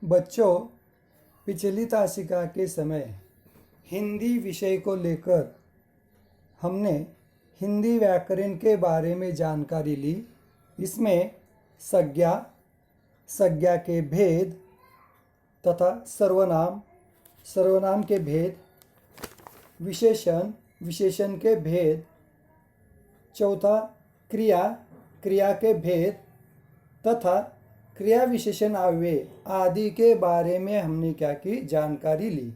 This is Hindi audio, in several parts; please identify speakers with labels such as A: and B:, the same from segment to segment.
A: बच्चों, पिछली तासिका के समय हिंदी विषय को लेकर हमने हिंदी व्याकरण के बारे में जानकारी ली। इसमें संज्ञा, संज्ञा के भेद तथा सर्वनाम, सर्वनाम के भेद, विशेषण, विशेषण के भेद, चौथा क्रिया, क्रिया के भेद तथा क्रिया विशेषण अव्यय आदि के बारे में हमने क्या की जानकारी ली।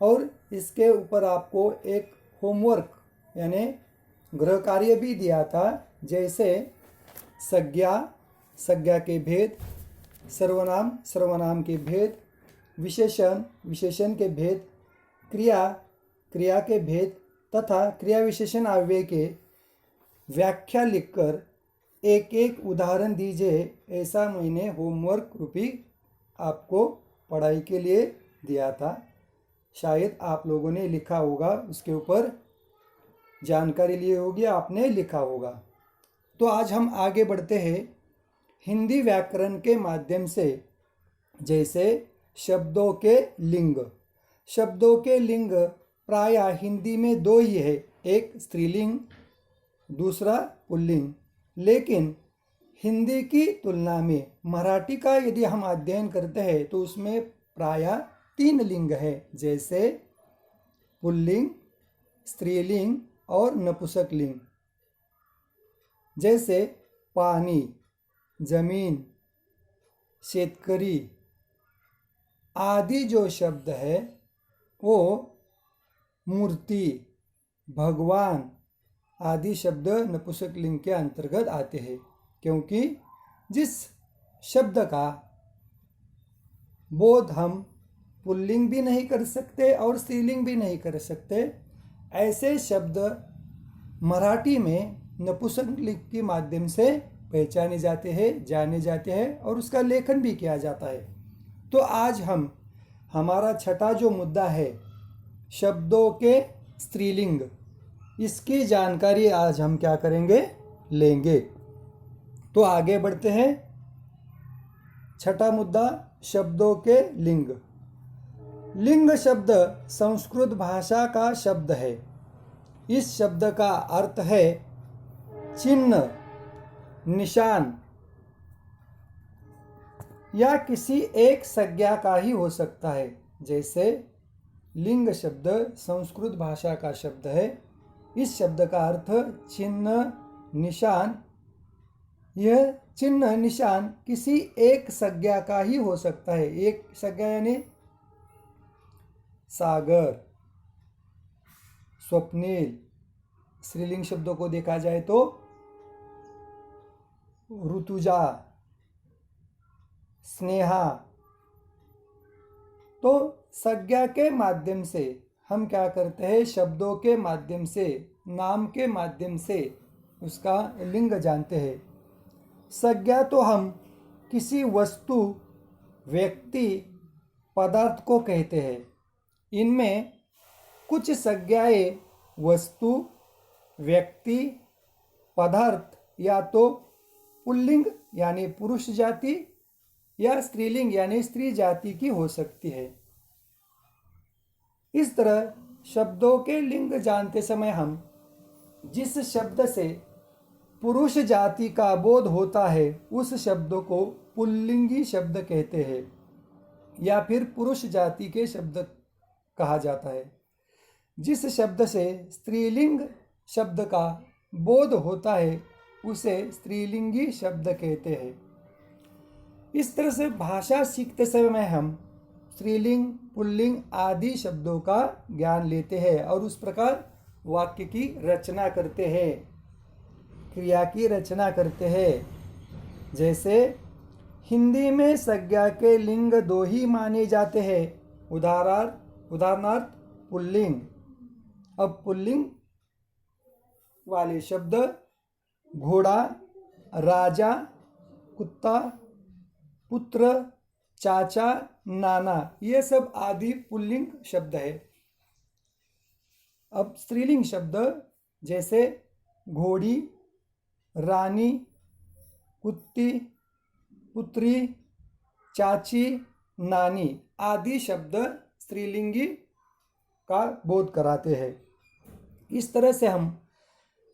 A: और इसके ऊपर आपको एक होमवर्क यानी गृह कार्य भी दिया था, जैसे संज्ञा, संज्ञा के भेद, सर्वनाम, सर्वनाम के भेद, विशेषण, विशेषण के भेद, क्रिया, क्रिया के भेद तथा क्रिया विशेषण अव्यय के व्याख्या लिखकर एक एक उदाहरण दीजिए। ऐसा मैंने होमवर्क रूपी आपको पढ़ाई के लिए दिया था। शायद आप लोगों ने लिखा होगा, उसके ऊपर जानकारी ली होगी, आपने लिखा होगा। तो आज हम आगे बढ़ते हैं हिंदी व्याकरण के माध्यम से। जैसे शब्दों के लिंग, शब्दों के लिंग प्रायः हिंदी में दो ही है, एक स्त्रीलिंग, दूसरा पुल्लिंग। लेकिन हिंदी की तुलना में मराठी का यदि हम अध्ययन करते हैं तो उसमें प्रायः तीन लिंग है, जैसे पुल्लिंग, स्त्रीलिंग और नपुंसकलिंग। जैसे पानी, जमीन, शेतकरी आदि जो शब्द है वो मूर्ति, भगवान आदि शब्द नपुंसकलिंग के अंतर्गत आते हैं, क्योंकि जिस शब्द का बोध हम पुल्लिंग भी नहीं कर सकते और स्त्रीलिंग भी नहीं कर सकते, ऐसे शब्द मराठी में नपुंसकलिंग के माध्यम से पहचाने जाते हैं, जाने जाते हैं और उसका लेखन भी किया जाता है। तो आज हमारा छठा जो मुद्दा है शब्दों के स्त्रीलिंग, इसकी जानकारी आज हम क्या करेंगे, लेंगे। तो आगे बढ़ते हैं। छठा मुद्दा शब्दों के लिंग। लिंग शब्द संस्कृत भाषा का शब्द है। इस शब्द का अर्थ है चिन्ह, निशान या किसी एक संज्ञा का ही हो सकता है। जैसे लिंग शब्द संस्कृत भाषा का शब्द है, इस शब्द का अर्थ चिन्ह, निशान। यह चिन्ह, निशान किसी एक संज्ञा का ही हो सकता है। एक संज्ञा यानी सागर, स्वप्निल। स्त्रीलिंग शब्दों को देखा जाए तो ऋतुजा, स्नेहा। तो संज्ञा के माध्यम से हम क्या करते हैं, शब्दों के माध्यम से, नाम के माध्यम से उसका लिंग जानते हैं। संज्ञा तो हम किसी वस्तु, व्यक्ति, पदार्थ को कहते हैं। इनमें कुछ संज्ञाएं वस्तु, व्यक्ति, पदार्थ या तो पुल्लिंग यानी पुरुष जाति या स्त्रीलिंग यानी स्त्री जाति की हो सकती है। इस तरह शब्दों के लिंग जानते समय हम जिस शब्द से पुरुष जाति का बोध होता है उस शब्द को पुल्लिंगी शब्द कहते हैं या फिर पुरुष जाति के शब्द कहा जाता है। जिस शब्द से स्त्रीलिंग शब्द का बोध होता है उसे स्त्रीलिंगी शब्द कहते हैं। इस तरह से भाषा सीखते समय हम स्त्रीलिंग, पुल्लिंग आदि शब्दों का ज्ञान लेते हैं और उस प्रकार वाक्य की रचना करते हैं, क्रिया की रचना करते हैं। जैसे हिंदी में संज्ञा के लिंग दो ही माने जाते हैं, उदाहरणार्थ पुल्लिंग। अब पुल्लिंग वाले शब्द घोड़ा, राजा, कुत्ता, पुत्र, चाचा, नाना, ये सब आदि पुल्लिंग शब्द है। अब स्त्रीलिंग शब्द जैसे घोड़ी, रानी, कुत्ती, पुत्री, चाची, नानी आदि शब्द स्त्रीलिंगी का बोध कराते हैं। इस तरह से हम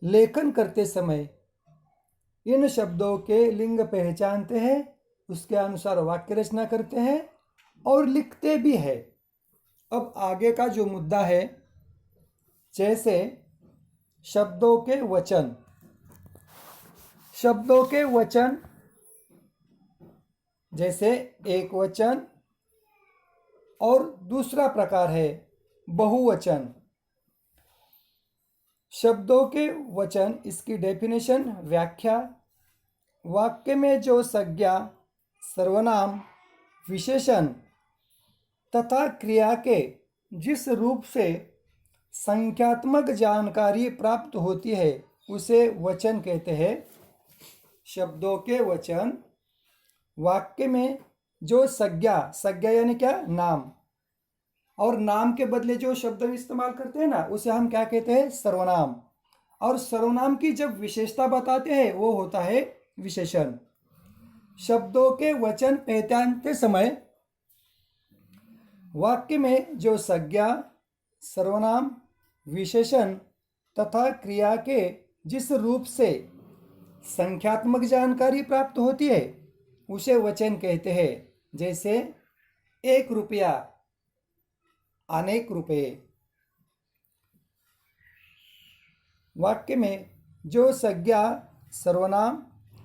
A: लेखन करते समय इन शब्दों के लिंग पहचानते हैं, उसके अनुसार वाक्य रचना करते हैं और लिखते भी हैं। अब आगे का जो मुद्दा है, जैसे शब्दों के वचन। शब्दों के वचन जैसे एक वचन और दूसरा प्रकार है बहुवचन। शब्दों के वचन, इसकी डेफिनेशन, व्याख्या। वाक्य में जो संज्ञा, सर्वनाम, विशेषण तथा क्रिया के जिस रूप से संख्यात्मक जानकारी प्राप्त होती है उसे वचन कहते हैं। शब्दों के वचन, वाक्य में जो संज्ञा, संज्ञा यानी क्या, नाम, और नाम के बदले जो शब्द इस्तेमाल करते हैं ना, उसे हम क्या कहते हैं, सर्वनाम। और सर्वनाम की जब विशेषता बताते हैं वो होता है विशेषण। शब्दों के वचन पहचानते समय वाक्य में जो संज्ञा, सर्वनाम, विशेषण तथा क्रिया के जिस रूप से संख्यात्मक जानकारी प्राप्त होती है उसे वचन कहते हैं। जैसे 1 रुपया, अनेक रुपये। वाक्य में जो संज्ञा, सर्वनाम,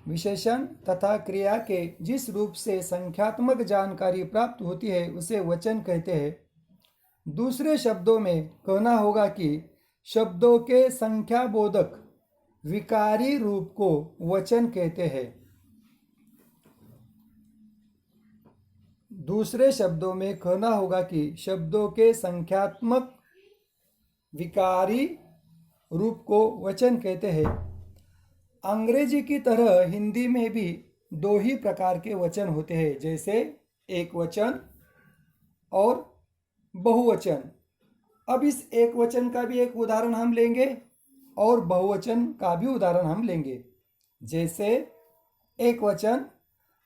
A: विशेषण तथा क्रिया के जिस रूप से संख्यात्मक जानकारी प्राप्त होती है उसे वचन कहते हैं। दूसरे शब्दों में कहना होगा कि शब्दों के संख्याबोधक विकारी रूप को वचन कहते हैं। दूसरे शब्दों में कहना होगा कि शब्दों के संख्यात्मक विकारी रूप को वचन कहते हैं। अंग्रेजी की तरह हिंदी में भी 2 ही प्रकार के वचन होते हैं, जैसे एक वचन और बहुवचन। अब इस एक वचन का भी एक उदाहरण हम लेंगे और बहुवचन का भी उदाहरण हम लेंगे। जैसे एक वचन,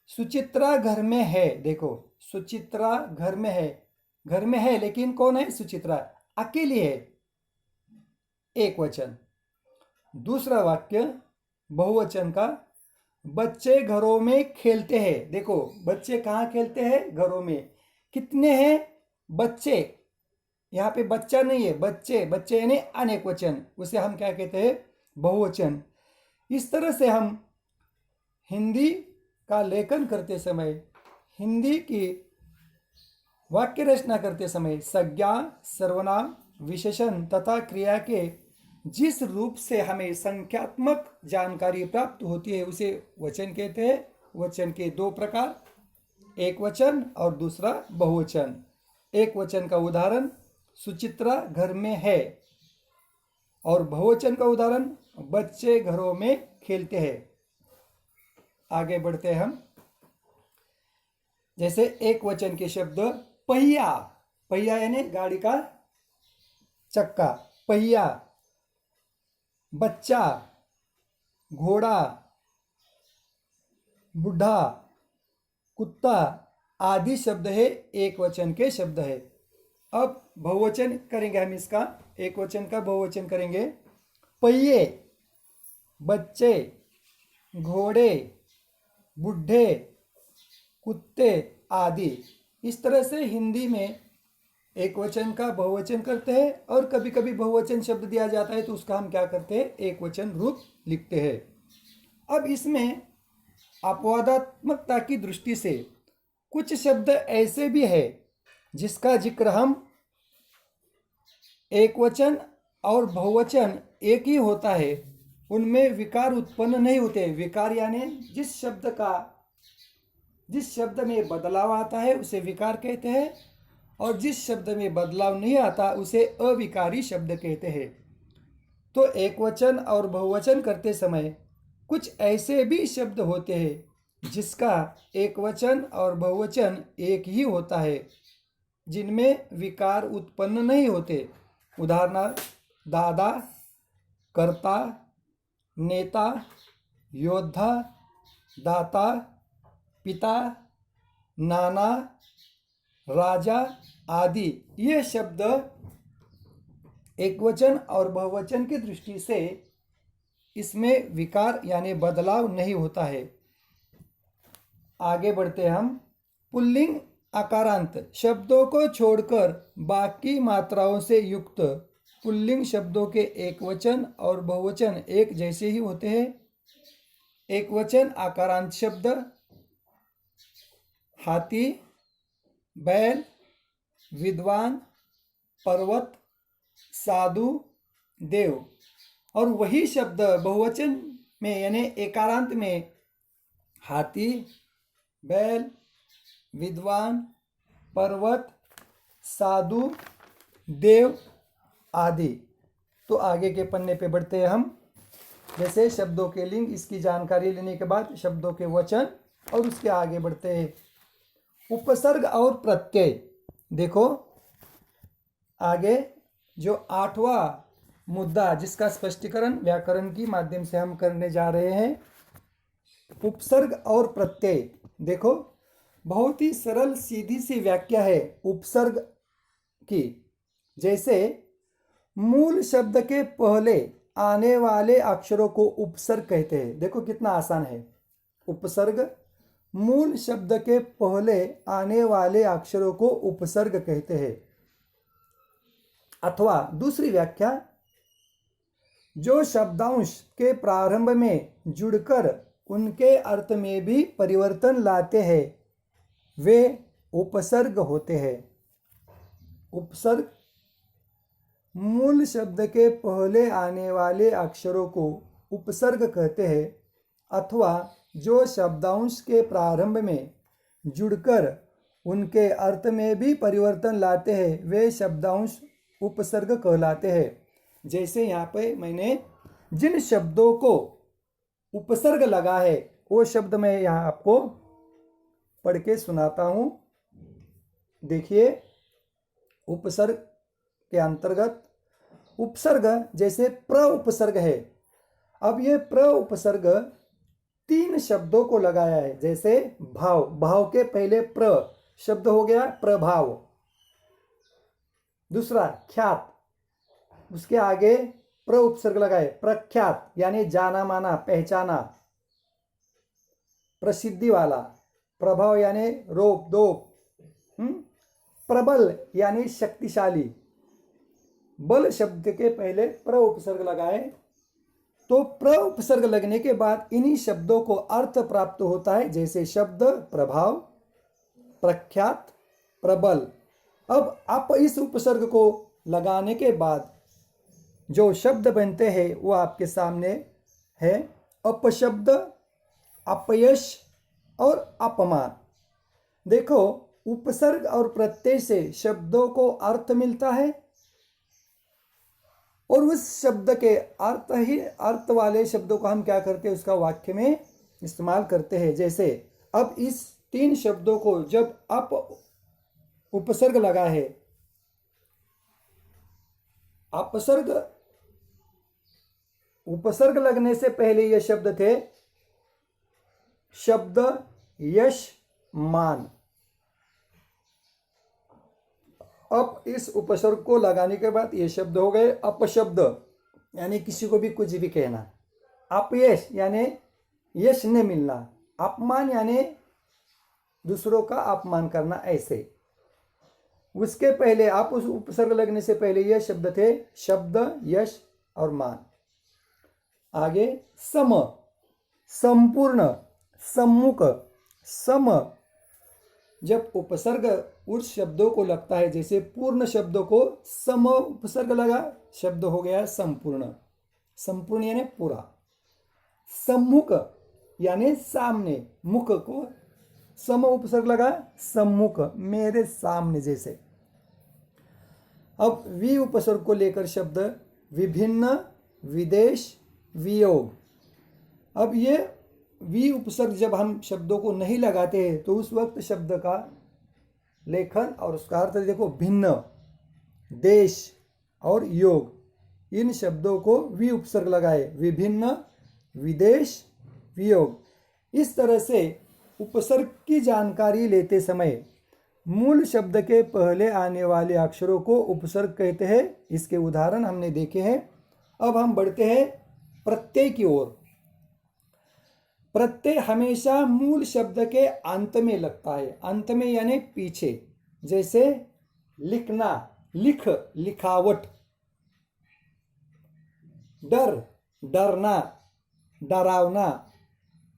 A: सुचित्रा घर में है। देखो, सुचित्रा घर में है, घर में है लेकिन कौन है, सुचित्रा अकेली है, एक वचन। दूसरा वाक्य बहुवचन का, बच्चे घरों में खेलते हैं। देखो, बच्चे कहाँ खेलते हैं, घरों में। कितने हैं, बच्चे, यहाँ पे बच्चा नहीं है, बच्चे, बच्चे यानी अनेक वचन, उसे हम क्या कहते हैं, बहुवचन। इस तरह से हम हिंदी का लेखन करते समय, हिंदी की वाक्य रचना करते समय संज्ञा, सर्वनाम, विशेषण तथा क्रिया के जिस रूप से हमें संख्यात्मक जानकारी प्राप्त होती है उसे वचन कहते हैं। वचन के 2 प्रकार, एक वचन और दूसरा बहुवचन। एक वचन का उदाहरण सुचित्रा घर में है और बहुवचन का उदाहरण बच्चे घरों में खेलते हैं। आगे बढ़ते हैं हम। जैसे एक वचन के शब्द पहिया, पहिया यानी गाड़ी का चक्का, पहिया, बच्चा, घोड़ा, बुढ़ा, कुत्ता आदि शब्द है, एक वचन के शब्द है। अब बहुवचन करेंगे हम इसका, एक वचन का बहुवचन करेंगे। पहिए, बच्चे, घोड़े, बुढ़े, कुत्ते आदि। इस तरह से हिंदी में एक वचन का बहुवचन करते हैं और कभी कभी बहुवचन शब्द दिया जाता है तो उसका हम क्या करते हैं, एक वचन रूप लिखते हैं। अब इसमें अपवादात्मकता की दृष्टि से कुछ शब्द ऐसे भी है जिसका जिक्र हम एक वचन और बहुवचन एक ही होता है, उनमें विकार उत्पन्न नहीं होते। विकार यानी जिस शब्द में बदलाव आता है उसे विकार कहते हैं और जिस शब्द में बदलाव नहीं आता उसे अविकारी शब्द कहते हैं। तो एक वचन और बहुवचन करते समय कुछ ऐसे भी शब्द होते हैं जिसका एक वचन और बहुवचन एक ही होता है, जिनमें विकार उत्पन्न नहीं होते। उदाहरणार्थ दादा, कर्ता, नेता, योद्धा, दाता, पिता, नाना, राजा आदि, ये शब्द एकवचन और बहुवचन की दृष्टि से इसमें विकार यानी बदलाव नहीं होता है। आगे बढ़ते हम। पुल्लिंग आकारांत शब्दों को छोड़कर बाकी मात्राओं से युक्त पुल्लिंग शब्दों के एकवचन और बहुवचन एक जैसे ही होते हैं। एकवचन आकारांत शब्द हाथी, बैल, विद्वान, पर्वत, साधु, देव, और वही शब्द बहुवचन में यानी एकारांत में हाथी, बैल, विद्वान, पर्वत, साधु, देव आदि। तो आगे के पन्ने पे बढ़ते हैं हम। जैसे शब्दों के लिंग, इसकी जानकारी लेने के बाद शब्दों के वचन, और उसके आगे बढ़ते हैं। उपसर्ग और प्रत्यय। देखो आगे जो 8वां मुद्दा जिसका स्पष्टीकरण व्याकरण की माध्यम से हम करने जा रहे हैं, उपसर्ग और प्रत्यय। देखो बहुत ही सरल सीधी सी व्याख्या है उपसर्ग की। जैसे मूल शब्द के पहले आने वाले अक्षरों को उपसर्ग कहते हैं। देखो कितना आसान है। उपसर्ग मूल शब्द के पहले आने वाले अक्षरों को उपसर्ग कहते हैं। अथवा दूसरी व्याख्या, जो शब्दांश के प्रारंभ में जुड़कर उनके अर्थ में भी परिवर्तन लाते हैं वे उपसर्ग होते हैं। उपसर्ग मूल शब्द के पहले आने वाले अक्षरों को उपसर्ग कहते हैं, अथवा जो शब्दांश के प्रारंभ में जुड़कर उनके अर्थ में भी परिवर्तन लाते हैं वे शब्दांश उपसर्ग कहलाते हैं। जैसे यहाँ पे मैंने जिन शब्दों को उपसर्ग लगा है वो शब्द मैं यहाँ आपको पढ़ के सुनाता हूँ। देखिए उपसर्ग के अंतर्गत उपसर्ग जैसे प्र उपसर्ग है। अब ये प्र उपसर्ग 3 शब्दों को लगाया है। जैसे भाव, भाव के पहले प्र शब्द हो गया प्रभाव। दूसरा ख्यात, उसके आगे प्र उपसर्ग लगाए प्रख्यात यानी जाना माना पहचाना प्रसिद्धि वाला। प्रभाव यानी रोप दोप। प्रबल यानी शक्तिशाली। बल शब्द के पहले प्र उपसर्ग लगाए तो प्र उपसर्ग लगने के बाद इन्हीं शब्दों को अर्थ प्राप्त होता है। जैसे शब्द प्रभाव, प्रख्यात, प्रबल। अब आप इस उपसर्ग को लगाने के बाद जो शब्द बनते हैं वो आपके सामने है। अपशब्द, अपयश और अपमान। देखो उपसर्ग और प्रत्यय से शब्दों को अर्थ मिलता है और उस शब्द के अर्थ वाले शब्दों को हम क्या करते हैं उसका वाक्य में इस्तेमाल करते हैं। जैसे अब इस 3 शब्दों को जब आप उपसर्ग लगा है, उपसर्ग लगने से पहले ये शब्द थे शब्द, यश, मान। अब इस उपसर्ग को लगाने के बाद ये शब्द हो गए अपशब्द यानी किसी को भी कुछ भी कहना। अपयश यानी यश न मिलना। अपमान यानी दूसरों का अपमान करना। ऐसे उसके पहले आप उस उपसर्ग लगने से पहले ये शब्द थे शब्द, यश और मान। आगे सम, संपूर्ण, सम्मुख, सम। जब उपसर्ग उस शब्दों को लगता है, जैसे पूर्ण शब्दों को सम उपसर्ग लगा, शब्द हो गया संपूर्ण। संपूर्ण यानी पूरा। सम्मुख यानी सामने, मुख को सम उपसर्ग लगा, सम्मुख मेरे सामने जैसे। अब वि उपसर्ग को लेकर शब्द विभिन्न, विदेश, वियोग। अब ये वि उपसर्ग जब हम शब्दों को नहीं लगाते हैं तो उस वक्त शब्द का लेखन और उसका अर्थ देखो भिन्न, देश और योग। इन शब्दों को वि उपसर्ग लगाए, विभिन्न, विदेश, वियोग। इस तरह से उपसर्ग की जानकारी लेते समय मूल शब्द के पहले आने वाले अक्षरों को उपसर्ग कहते हैं। इसके उदाहरण हमने देखे हैं। अब हम बढ़ते हैं प्रत्यय की ओर। प्रत्यय हमेशा मूल शब्द के अंत में लगता है, अंत में यानी पीछे। जैसे लिखना, लिख, लिखावट। डर, डरना, डरावना।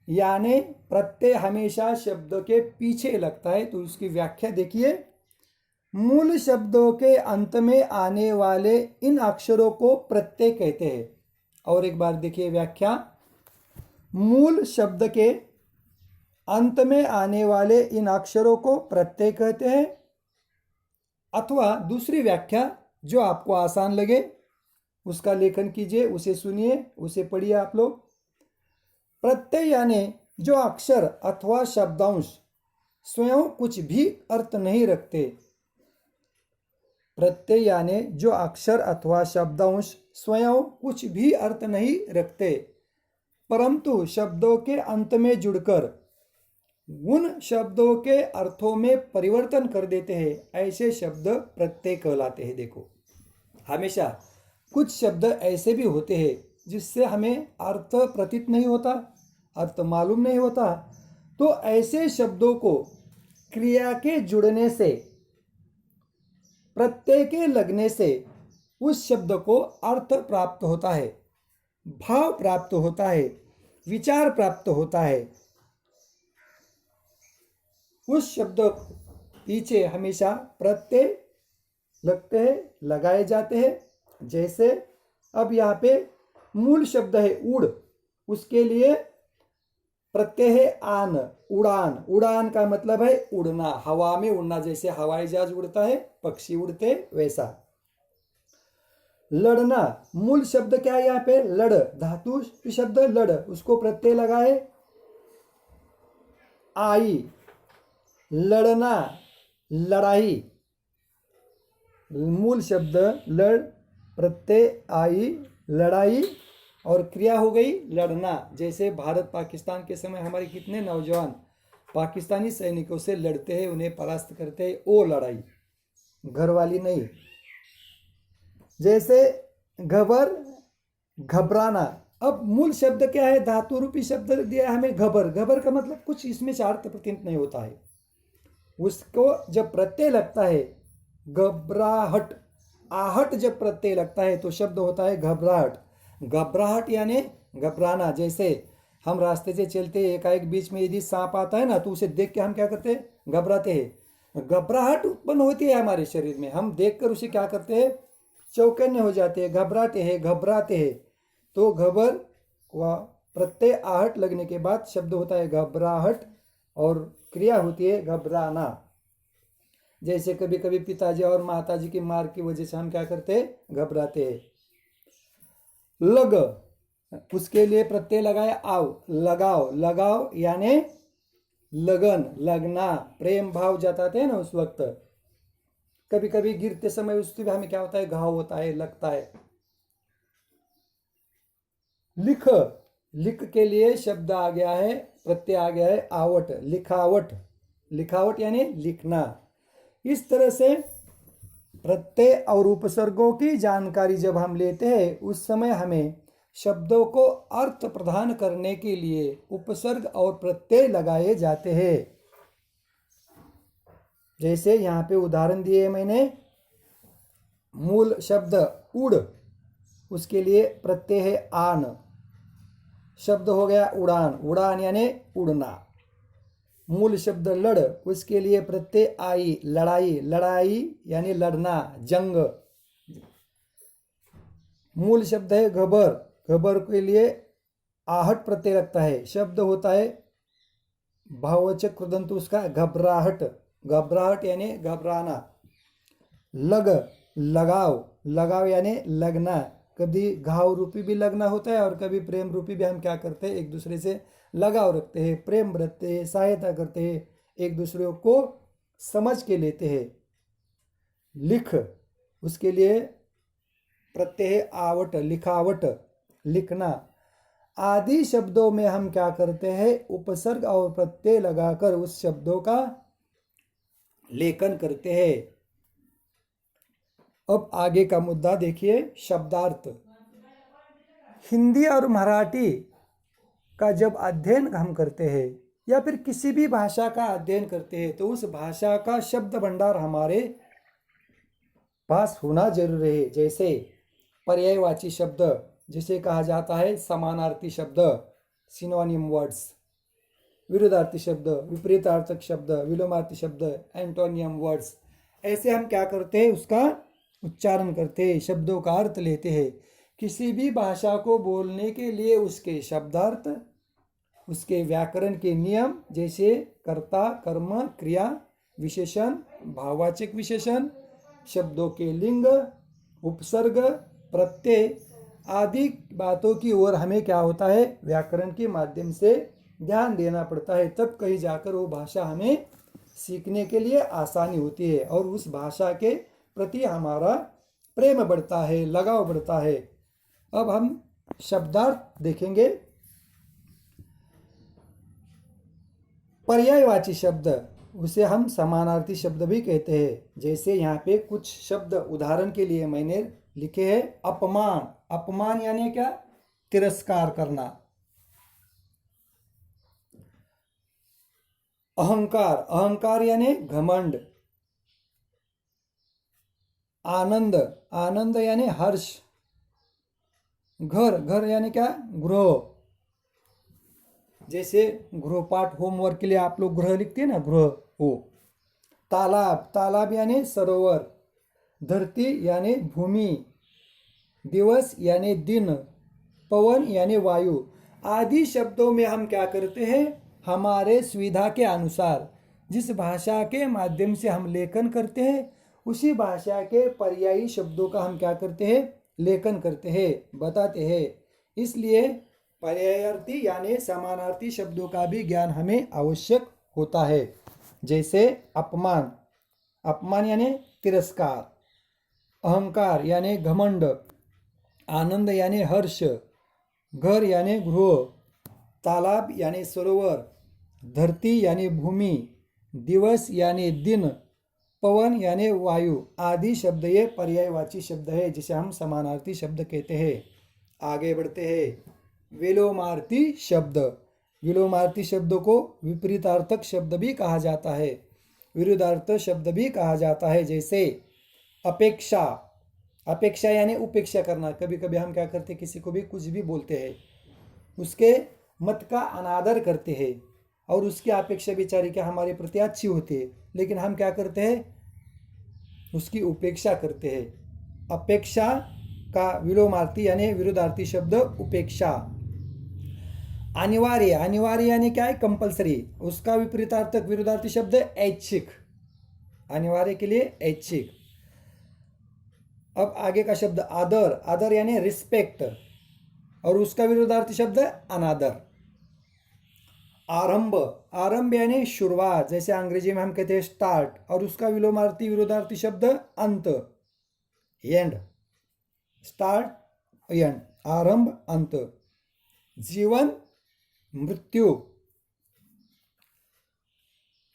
A: यानी प्रत्यय हमेशा शब्द के पीछे लगता है। तो उसकी व्याख्या देखिए। मूल शब्दों के अंत में आने वाले इन अक्षरों को प्रत्यय कहते हैं। और एक बार देखिए व्याख्या। मूल शब्द के अंत में आने वाले इन अक्षरों को प्रत्यय कहते हैं। अथवा दूसरी व्याख्या जो आपको आसान लगे उसका लेखन कीजिए, उसे सुनिए, उसे पढ़िए आप लोग। प्रत्यय यानी जो अक्षर अथवा शब्दांश स्वयं कुछ भी अर्थ नहीं रखते। प्रत्यय यानी जो अक्षर अथवा शब्दांश स्वयं कुछ भी अर्थ नहीं रखते, परंतु शब्दों के अंत में जुड़कर उन शब्दों के अर्थों में परिवर्तन कर देते हैं, ऐसे शब्द प्रत्यय कहलाते हैं। देखो, हमेशा कुछ शब्द ऐसे भी होते हैं जिससे हमें अर्थ प्रतीत नहीं होता, अर्थ मालूम नहीं होता। तो ऐसे शब्दों को क्रिया के जुड़ने से, प्रत्यय के लगने से उस शब्द को अर्थ प्राप्त होता है, भाव प्राप्त होता है, विचार प्राप्त होता है। उस शब्द पीछे हमेशा प्रत्यय लगते हैं, लगाए जाते हैं। जैसे अब यहाँ पे मूल शब्द है उड़, उसके लिए प्रत्यय है आन, उड़ान। उड़ान का मतलब है उड़ना, हवा में उड़ना। जैसे हवाई जहाज उड़ता है, पक्षी उड़ते, वैसा। लड़ना, मूल शब्द क्या है यहाँ पे? लड़, धातु शब्द लड़, उसको प्रत्यय लगाए आई। लड़ना, लड़ाई। मूल शब्द लड़, प्रत्यय आई, लड़ाई, और क्रिया हो गई लड़ना। जैसे भारत पाकिस्तान के समय हमारे कितने नौजवान पाकिस्तानी सैनिकों से लड़ते हैं, उन्हें परास्त करते हैं, वो लड़ाई, घर वाली नहीं। जैसे घबर, घबराना। अब मूल शब्द क्या है? धातु रूपी शब्द दिया है हमें घबर। घबर का मतलब कुछ इसमें से अर्थ प्रतीत नहीं होता है। उसको जब प्रत्यय लगता है घबराहट, आहट जब प्रत्यय लगता है तो शब्द होता है घबराहट। घबराहट यानी घबराना। जैसे हम रास्ते से चलते एकाएक बीच में यदि सांप आता है ना, तो उसे देख के हम क्या करते हैं? घबराते हैं। घबराहट उत्पन्न होती है हमारे शरीर में, हम देखकर उसे क्या करते हैं? चौकन्ने हो जाते हैं, घबराते हैं, घबराते हैं। तो घबर व प्रत्यय आहट लगने के बाद शब्द होता है घबराहट, और क्रिया होती है घबराना। जैसे कभी कभी पिताजी और माताजी की मार की वजह से हम क्या करते हैं? घबराते हैं। लग, उसके लिए प्रत्यय लगाए आव, लगाओ। लगाओ यानी लगन, लगना, प्रेम भाव जताते हैं ना उस वक्त। कभी कभी गिरते समय उससे भी हमें क्या होता है? घाव होता है, लगता है। लिख, लिख के लिए शब्द आ गया है, प्रत्यय आ गया है आवट, लिखावट। लिखावट यानी लिखना। इस तरह से प्रत्यय और उपसर्गों की जानकारी जब हम लेते हैं, उस समय हमें शब्दों को अर्थ प्रदान करने के लिए उपसर्ग और प्रत्यय लगाए जाते हैं। जैसे यहाँ पे उदाहरण दिए मैंने। मूल शब्द उड़, उसके लिए प्रत्यय है आन, शब्द हो गया उड़ान। उड़ान यानी उड़ना। मूल शब्द लड़, उसके लिए प्रत्यय आई, लड़ाई। लड़ाई यानी लड़ना, जंग। मूल शब्द है घबर, घबर के लिए आहट प्रत्यय लगता है, शब्द होता है भाववाचक कृदंतु उसका घबराहट। घबराहट यानी घबराना। लग, लगाव, लगाव यानी लगना। कभी घाव रूपी भी लगना होता है, और कभी प्रेम रूपी भी हम क्या करते हैं? एक दूसरे से लगाव रखते हैं, प्रेम बरतते हैं, सहायता करते हैं, एक दूसरे को समझ के लेते हैं। लिख, उसके लिए प्रत्यय आवट, लिखावट, लिखना। आदि शब्दों में हम क्या करते हैं? उपसर्ग और प्रत्यय लगाकर उस शब्दों का लेखन करते हैं। अब आगे का मुद्दा देखिए, शब्दार्थ। हिंदी और मराठी का जब अध्ययन हम करते हैं या फिर किसी भी भाषा का अध्ययन करते हैं तो उस भाषा का शब्द भंडार हमारे पास होना जरूरी है। जैसे पर्यायवाची शब्द, जिसे कहा जाता है समानार्थी शब्द, सिनोनिम वर्ड्स, विरुद्धार्थी शब्द, विपरीतार्थक शब्द, विलोमार्थी शब्द, एंटोनियम वर्ड्स, ऐसे हम क्या करते हैं, उसका उच्चारण करते हैं, शब्दों का अर्थ लेते हैं। किसी भी भाषा को बोलने के लिए उसके शब्दार्थ, उसके व्याकरण के नियम, जैसे कर्ता, कर्म, क्रिया, विशेषण, भाववाचक विशेषण, शब्दों के लिंग, उपसर्ग, प्रत्यय आदि बातों की ओर हमें क्या होता है, व्याकरण के माध्यम से ध्यान देना पड़ता है। तब कहीं जाकर वो भाषा हमें सीखने के लिए आसानी होती है और उस भाषा के प्रति हमारा प्रेम बढ़ता है, लगाव बढ़ता है। अब हम शब्दार्थ देखेंगे। पर्यायवाची शब्द, उसे हम समानार्थी शब्द भी कहते हैं। जैसे यहाँ पे कुछ शब्द उदाहरण के लिए मैंने लिखे हैं। अपमान, अपमान यानी क्या, तिरस्कार करना। अहंकार, अहंकार यानी घमंड। आनंद, आनंद यानी हर्ष। घर, घर यानी क्या, गृह। जैसे गृहपाठ होमवर्क के लिए आप लोग गृह लिखते हैं ना, गृह, हो। तालाब, तालाब यानी सरोवर। धरती यानी भूमि। दिवस यानी दिन। पवन यानी वायु आदि शब्दों में हम क्या करते हैं, हमारे सुविधा के अनुसार जिस भाषा के माध्यम से हम लेखन करते हैं उसी भाषा के पर्यायी शब्दों का हम क्या करते हैं, लेखन करते हैं, बताते हैं। इसलिए पर्यायार्थी यानी समानार्थी शब्दों का भी ज्ञान हमें आवश्यक होता है। जैसे अपमान, अपमान यानी तिरस्कार। अहंकार यानी घमंड। आनंद यानी हर्ष। घर यानी गृह। तालाब यानी सरोवर। धरती यानी भूमि। दिवस यानी दिन। पवन यानी वायु आदि शब्द ये पर्यायवाची शब्द है, जिसे हम समानार्थी शब्द कहते हैं। आगे बढ़ते हैं। विलोमार्थी शब्द, विलोमार्थी शब्दों को विपरीतार्थक शब्द भी कहा जाता है, विरुद्धार्थ शब्द भी कहा जाता है। जैसे अपेक्षा, अपेक्षा यानी उपेक्षा करना। कभी कभी हम क्या करते हैं, किसी को भी कुछ भी बोलते हैं, उसके मत का अनादर करते हैं और उसकी अपेक्षा बेचारी क्या हमारे प्रति अच्छी होती है, लेकिन हम क्या करते हैं, उसकी उपेक्षा करते हैं। अपेक्षा का विलोमार्थी यानी विरुद्धार्थी शब्द उपेक्षा। अनिवार्य, अनिवार्य यानी क्या है, कंपलसरी, उसका विपरीतार्थक विरुद्धार्थी शब्द ऐच्छिक। अनिवार्य के लिए ऐच्छिक। अब आगे का शब्द आदर, आदर यानी रिस्पेक्ट और उसका विरुद्धार्थी शब्द अनादर। आरंभ, आरंभ यानी शुरुआत, जैसे अंग्रेजी में हम कहते हैं स्टार्ट और उसका विलोमार्थी विरुद्धार्थी शब्द अंत, एंड। स्टार्ट, एंड, आरंभ, अंत। जीवन, मृत्यु,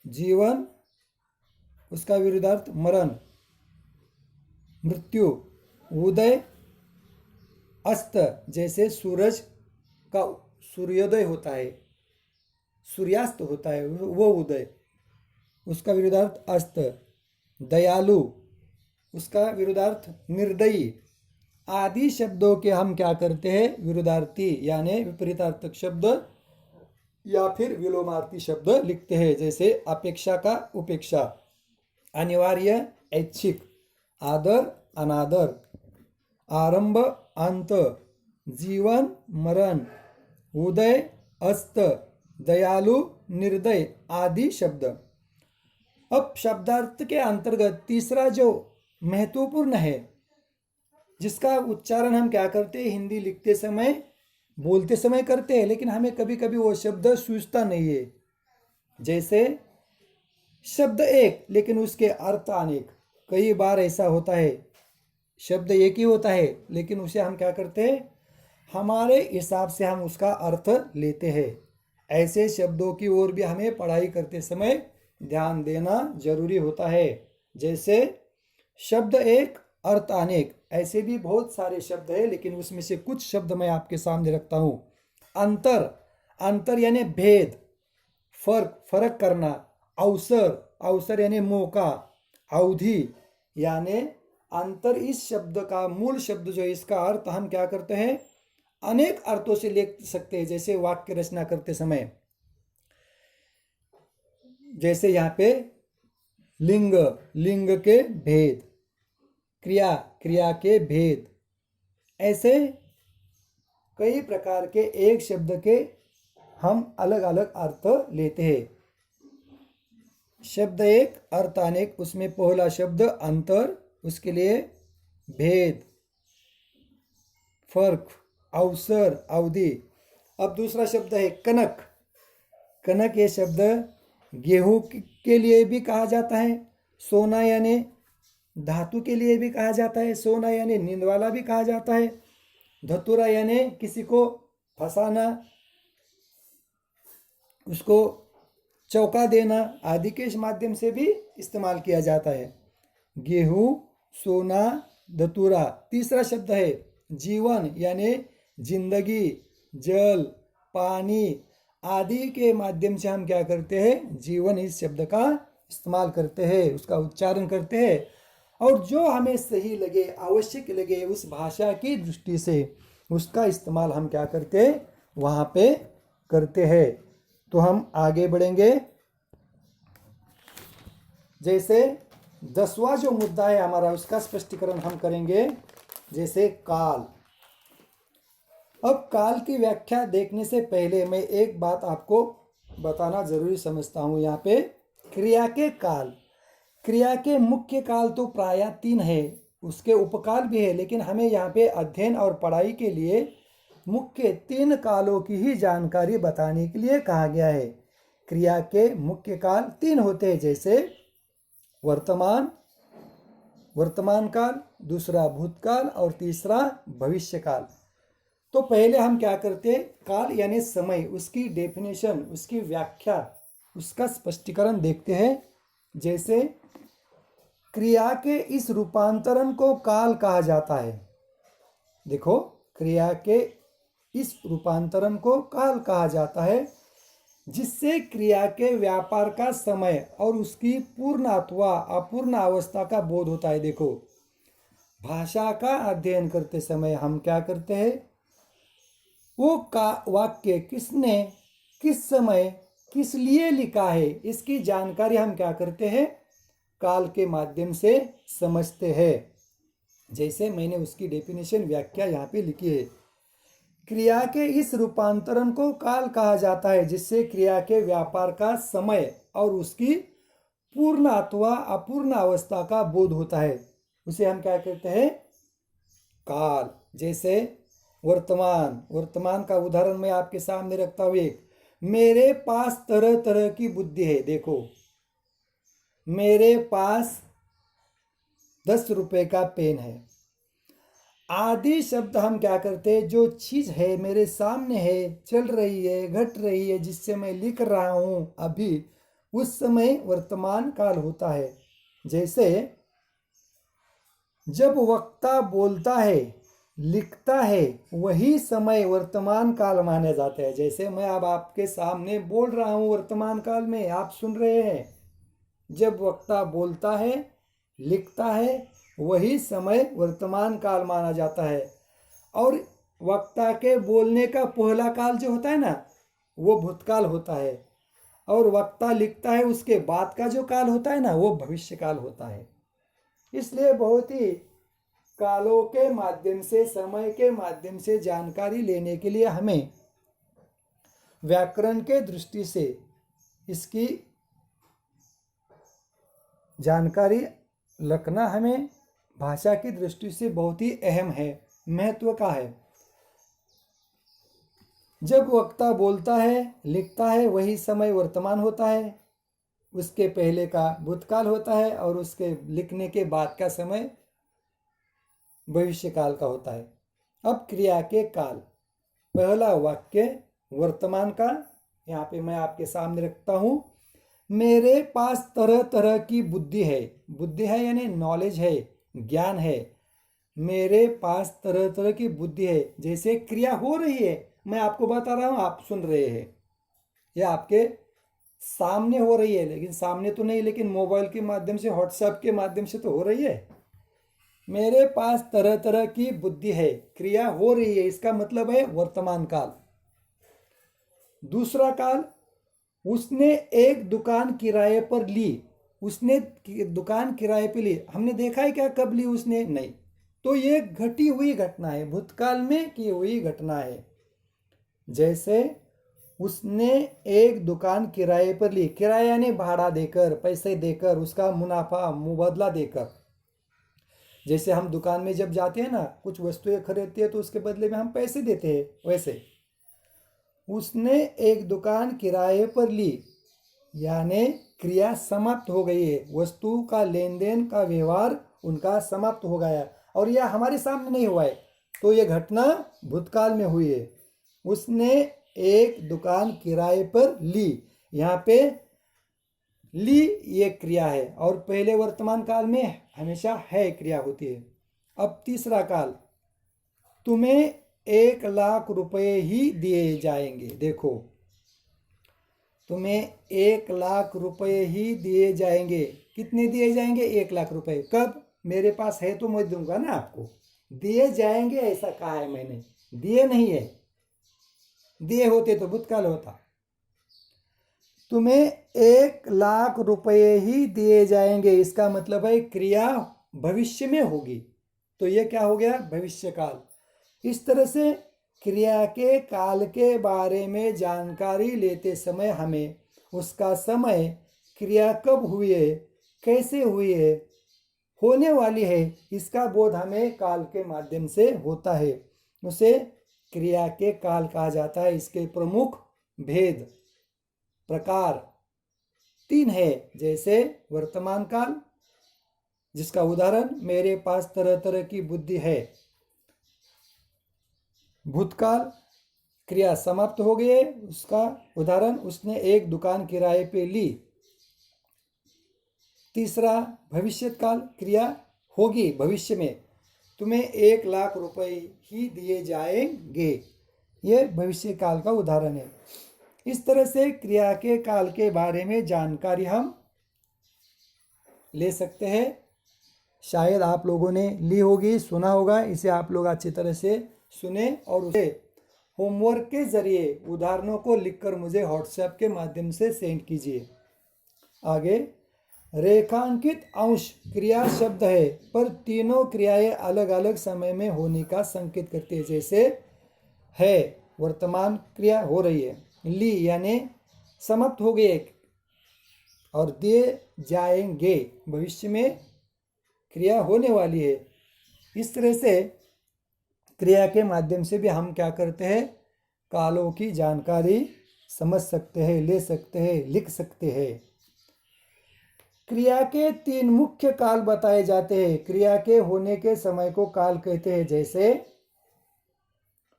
A: जीवन उसका विरुद्धार्थ मरण, मृत्यु। उदय, अस्त, जैसे सूरज का सूर्योदय होता है, सूर्यास्त होता है, वो उदय, उसका विरुद्धार्थ अस्त। दयालु, उसका विरुद्धार्थ निर्दयी आदि शब्दों के हम क्या करते हैं, विरुद्धार्थी यानी विपरीतार्थक शब्द या फिर विलोमार्थी शब्द लिखते हैं। जैसे अपेक्षा का उपेक्षा, अनिवार्य ऐच्छिक, आदर अनादर, आरंभ अंत, जीवन मरण, उदय अस्त, दयालु निर्दय आदि शब्द। अब शब्दार्थ के अंतर्गत तीसरा जो महत्वपूर्ण है, जिसका उच्चारण हम क्या करते हैं, हिंदी लिखते समय बोलते समय करते हैं, लेकिन हमें कभी कभी वो शब्द सूझता नहीं है। जैसे शब्द एक लेकिन उसके अर्थ अनेक, कई बार ऐसा होता है, शब्द एक ही होता है लेकिन उसे हम क्या करते हैं, हमारे हिसाब से हम उसका अर्थ लेते हैं। ऐसे शब्दों की ओर भी हमें पढ़ाई करते समय ध्यान देना जरूरी होता है। जैसे शब्द एक अर्थ अनेक, ऐसे भी बहुत सारे शब्द है, लेकिन उसमें से कुछ शब्द मैं आपके सामने रखता हूँ। अंतर, अंतर यानी भेद, फर्क, फर्क करना। अवसर, अवसर यानी मौका। अवधि यानी अंतर। इस शब्द का मूल शब्द जो है, इसका अर्थ हम क्या करते हैं, अनेक अर्थों से ले सकते हैं। जैसे वाक्य रचना करते समय, जैसे यहाँ पे लिंग, लिंग के भेद, क्रिया, क्रिया के भेद, ऐसे कई प्रकार के एक शब्द के हम अलग अलग अर्थ लेते हैं। शब्द एक अर्थ अनेक, उसमें पहला शब्द अंतर, उसके लिए भेद, फर्क, अवसर, अवधि। अब दूसरा शब्द है कनक। कनक ये शब्द गेहूं के लिए भी कहा जाता है, सोना यानी धातु के लिए भी कहा जाता है, सोना यानी नींद वाला भी कहा जाता है, धतूरा यानी किसी को फंसाना, उसको चौंका देना आदि के इस माध्यम से भी इस्तेमाल किया जाता है। गेहूं, सोना, धतूरा। तीसरा शब्द है जीवन यानी जिंदगी, जल, पानी आदि के माध्यम से हम क्या करते हैं, जीवन इस शब्द का इस्तेमाल करते हैं, उसका उच्चारण करते हैं। और जो हमें सही लगे, आवश्यक लगे उस भाषा की दृष्टि से, उसका इस्तेमाल हम क्या करते हैं, वहाँ पे करते हैं। तो हम आगे बढ़ेंगे। जैसे 10वां जो मुद्दा है हमारा, उसका स्पष्टीकरण हम करेंगे। जैसे काल। अब काल की व्याख्या देखने से पहले मैं एक बात आपको बताना जरूरी समझता हूँ। यहाँ पे क्रिया के काल, क्रिया के मुख्य काल तो प्रायः 3 है, उसके उपकाल भी है, लेकिन हमें यहाँ पे अध्ययन और पढ़ाई के लिए मुख्य 3 कालों की ही जानकारी बताने के लिए कहा गया है। क्रिया के मुख्य काल 3 होते हैं, जैसे वर्तमान, वर्तमान काल, दूसरा भूतकाल और तीसरा भविष्य काल। तो पहले हम क्या करते हैं, काल यानी समय, उसकी डेफिनेशन, उसकी व्याख्या, उसका स्पष्टीकरण देखते हैं। जैसे क्रिया के इस रूपांतरण को काल कहा जाता है। देखो, क्रिया के इस रूपांतरण को काल कहा जाता है, जिससे क्रिया के व्यापार का समय और उसकी पूर्ण अथवा अपूर्ण अवस्था का बोध होता है। देखो, भाषा का अध्ययन करते समय हम क्या करते हैं, वो का वाक्य किसने, किस समय, किस लिए लिखा है, इसकी जानकारी हम क्या करते हैं, काल के माध्यम से समझते हैं। जैसे मैंने उसकी डेफिनेशन, व्याख्या यहाँ पे लिखी है। क्रिया के इस रूपांतरण को काल कहा जाता है, जिससे क्रिया के व्यापार का समय और उसकी पूर्ण अथवा अपूर्ण अवस्था का बोध होता है, उसे हम क्या कहते हैं, काल। जैसे वर्तमान, वर्तमान का उदाहरण मैं आपके सामने रखता हूँ। एक, मेरे पास तरह तरह की बुद्धि है। देखो, मेरे पास 10 रुपए का पेन है। आदि शब्द हम क्या करते हैं, जो चीज है मेरे सामने है, चल रही है, घट रही है, जिससे मैं लिख रहा हूं अभी, उस समय वर्तमान काल होता है। जैसे जब वक्ता बोलता है, लिखता है, वही समय वर्तमान काल माने जाते हैं। जैसे मैं अब आपके सामने बोल रहा हूं वर्तमान काल में, आप सुन रहे हैं। जब वक्ता बोलता है, लिखता है, वही समय वर्तमान काल माना जाता है। और वक्ता के बोलने का पहला काल जो होता है ना, वो भूतकाल होता है। और वक्ता लिखता है, उसके बाद का जो काल होता है ना, वो भविष्य काल होता है। इसलिए बहुत ही कालों के माध्यम से, समय के माध्यम से जानकारी लेने के लिए हमें व्याकरण के दृष्टि से इसकी जानकारी रखना हमें भाषा की दृष्टि से बहुत ही अहम है, महत्व का है। जब वक्ता बोलता है, लिखता है, वही समय वर्तमान होता है, उसके पहले का भूतकाल होता है, और उसके लिखने के बाद का समय भविष्य काल का होता है। अब क्रिया के काल, पहला वाक्य वर्तमान का यहाँ पे मैं आपके सामने रखता हूँ। मेरे पास तरह तरह की बुद्धि है। बुद्धि है यानी नॉलेज है, ज्ञान है। मेरे पास तरह तरह की बुद्धि है, जैसे क्रिया हो रही है, मैं आपको बता रहा हूं, आप सुन रहे हैं, यह आपके सामने हो रही है, लेकिन सामने तो नहीं, लेकिन मोबाइल के माध्यम से, व्हाट्सएप के माध्यम से तो हो रही है। मेरे पास तरह तरह की बुद्धि है, क्रिया हो रही है, इसका मतलब है वर्तमान काल। दूसरा काल, उसने एक दुकान किराए पर ली। उसने दुकान किराए पर ली, हमने देखा है क्या कब ली उसने? नहीं। तो ये घटी हुई घटना है, भूतकाल में की हुई घटना है। जैसे उसने एक दुकान किराए पर ली, किराया यानी भाड़ा देकर, पैसे देकर, उसका मुनाफा मुबादला देकर। जैसे हम दुकान में जब जाते हैं ना, कुछ वस्तुएं खरीदते हैं तो उसके बदले में हम पैसे देते हैं, वैसे उसने एक दुकान किराए पर ली, यानी क्रिया समाप्त हो गई है, वस्तु का लेन देन का व्यवहार उनका समाप्त हो गया, और यह हमारे सामने नहीं हुआ है, तो यह घटना भूतकाल में हुई है। उसने एक दुकान किराए पर ली, यहाँ पे ली ये क्रिया है, और पहले वर्तमान काल में हमेशा है क्रिया होती है। अब तीसरा काल, तुम्हें 1,00,000 रुपए ही दिए जाएंगे। देखो, तुम्हें 1,00,000 रुपए ही दिए जाएंगे। कितने दिए जाएंगे? 1,00,000 रुपए। कब? मेरे पास है तो मैं दूंगा ना आपको। दिए जाएंगे ऐसा कहा है मैंने, दिए नहीं है, दिए होते तो भूतकाल होता। तुम्हें 1,00,000 रुपए ही दिए जाएंगे, इसका मतलब है क्रिया भविष्य में होगी, तो यह क्या हो गया? भविष्य काल। इस तरह से क्रिया के काल के बारे में जानकारी लेते समय हमें उसका समय, क्रिया कब हुई है, कैसे हुई है, होने वाली है, इसका बोध हमें काल के माध्यम से होता है। उसे क्रिया के काल कहा जाता है। इसके प्रमुख भेद प्रकार 3 है, जैसे वर्तमान काल, जिसका उदाहरण मेरे पास तरह तरह की बुद्धि है। भूतकाल, क्रिया समाप्त हो गई है, उसका उदाहरण उसने एक दुकान किराए पे ली। तीसरा भविष्य काल, क्रिया होगी भविष्य में, तुम्हें 1,00,000 रुपए ही दिए जाएंगे, ये भविष्य काल का उदाहरण है। इस तरह से क्रिया के काल के बारे में जानकारी हम ले सकते हैं। शायद आप लोगों ने ली होगी, सुना होगा, इसे आप लोग अच्छी तरह से सुने और उसे होमवर्क के जरिए उदाहरणों को लिखकर मुझे व्हाट्सएप के माध्यम से सेंड कीजिए। आगे, रेखांकित अंश क्रिया शब्द है, पर तीनों क्रियाएं अलग अलग समय में होने का संकेत करती है। जैसे है, वर्तमान क्रिया हो रही है, ली यानी समाप्त हो गई, और दिए जाएंगे भविष्य में क्रिया होने वाली है। इस तरह से क्रिया के माध्यम से भी हम क्या करते हैं? कालों की जानकारी समझ सकते हैं, ले सकते हैं, लिख सकते हैं। क्रिया के 3 मुख्य काल बताए जाते हैं। क्रिया के होने के समय को काल कहते हैं। जैसे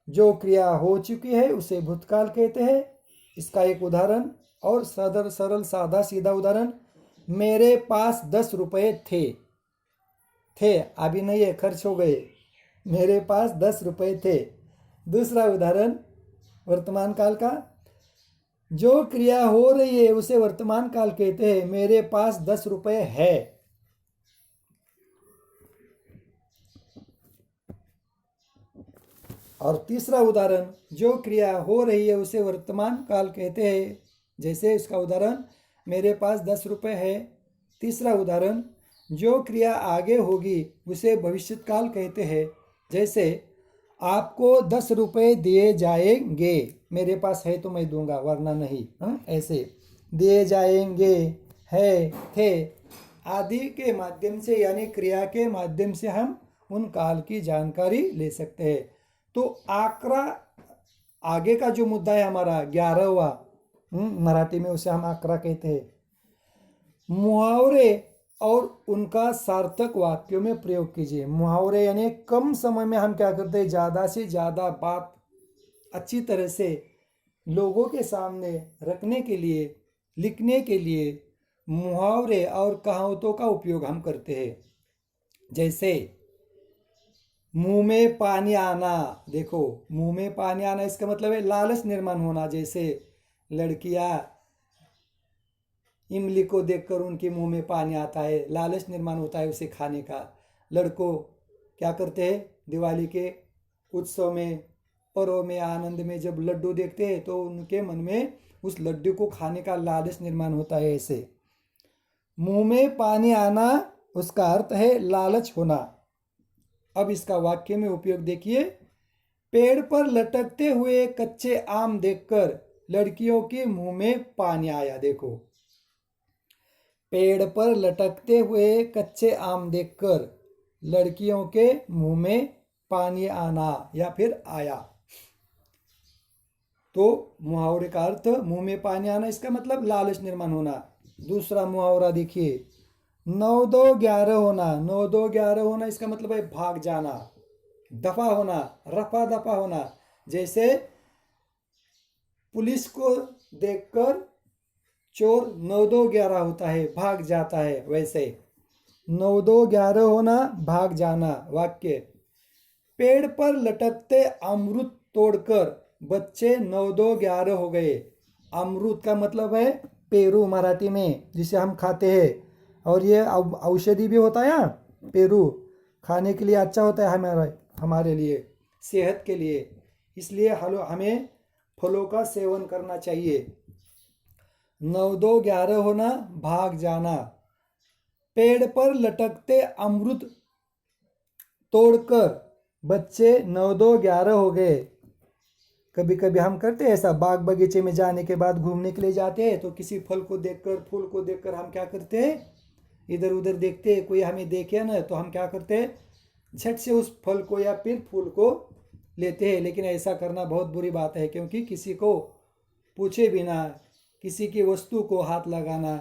A: जो क्रिया हो चुकी है उसे भूतकाल कहते हैं। इसका एक उदाहरण, और सरल सादा सीधा उदाहरण, मेरे पास 10 रुपए थे, अभी नहीं है, खर्च हो गए, मेरे पास 10 रुपए थे। दूसरा उदाहरण वर्तमान काल का, जो क्रिया हो रही है उसे वर्तमान काल कहते हैं, मेरे पास 10 रुपए है। और तीसरा उदाहरण, जो क्रिया हो रही है उसे वर्तमान काल कहते हैं। जैसे इसका उदाहरण, मेरे पास 10 रुपए है। तीसरा उदाहरण, जो क्रिया आगे होगी उसे भविष्य काल कहते हैं। जैसे आपको 10 रुपए दिए जाएंगे, मेरे पास है तो मैं दूंगा, वरना नहीं, ऐसे दिए जाएंगे, है, थे आदि के माध्यम से, यानी क्रिया के माध्यम से हम उन काल की जानकारी ले सकते हैं। तो आंकड़ा, आगे का जो मुद्दा है हमारा 11वां, मराठी में उसे हम आंकड़ा कहते हैं। मुहावरे और उनका सार्थक वाक्यों में प्रयोग कीजिए। मुहावरे यानी कम समय में हम क्या करते हैं? ज़्यादा से ज़्यादा बात अच्छी तरह से लोगों के सामने रखने के लिए लिखने के लिए मुहावरे और कहावतों का उपयोग हम करते हैं। जैसे मुंह में पानी आना, देखो मुंह में पानी आना इसका मतलब है लालच निर्माण होना। जैसे लड़कियां इमली को देखकर उनके मुंह में पानी आता है, लालच निर्माण होता है उसे खाने का। लड़कों क्या करते हैं, दिवाली के उत्सव में, पर्व में, आनंद में जब लड्डू देखते हैं तो उनके मन में उस लड्डू को खाने का लालच निर्माण होता है। ऐसे मुंह में पानी आना उसका अर्थ है लालच होना। अब इसका वाक्य में उपयोग देखिए। पेड़ पर लटकते हुए कच्चे आम देखकर लड़कियों के मुंह में पानी आया। देखो, पेड़ पर लटकते हुए कच्चे आम देखकर लड़कियों के मुंह में पानी आना या फिर आया। तो मुहावरे का अर्थ मुंह में पानी आना, इसका मतलब लालच निर्माण होना। दूसरा मुहावरा देखिए, 9-2-11 होना। 9-2-11 होना इसका मतलब है भाग जाना, दफा होना, रफा दफा होना। जैसे पुलिस को देखकर चोर 9-2-11 होता है, भाग जाता है। वैसे 9-2-11 होना, भाग जाना। वाक्य, पेड़ पर लटकते अमरूद तोड़कर बच्चे 9-2-11 हो गए। अमरूद का मतलब है पेरू मराठी में, जिसे हम खाते हैं, और ये औषधि भी होता है। पेरू खाने के लिए अच्छा होता है हमारे लिए, सेहत के लिए। इसलिए हमें फलों का सेवन करना चाहिए। 9-2-11 होना, भाग जाना। पेड़ पर लटकते अमरूद तोड़कर बच्चे 9-2-11 हो गए। कभी कभी हम करते हैं ऐसा, बाग बगीचे में जाने के बाद घूमने के लिए जाते हैं तो किसी फल को देखकर, फूल को देखकर हम क्या करते हैं, इधर उधर देखते हैं, कोई हमें देखे ना तो हम क्या करते हैं, झट से उस फल को या फिर फूल को लेते हैं। लेकिन ऐसा करना बहुत बुरी बात है, क्योंकि किसी को पूछे बिना किसी की वस्तु को हाथ लगाना,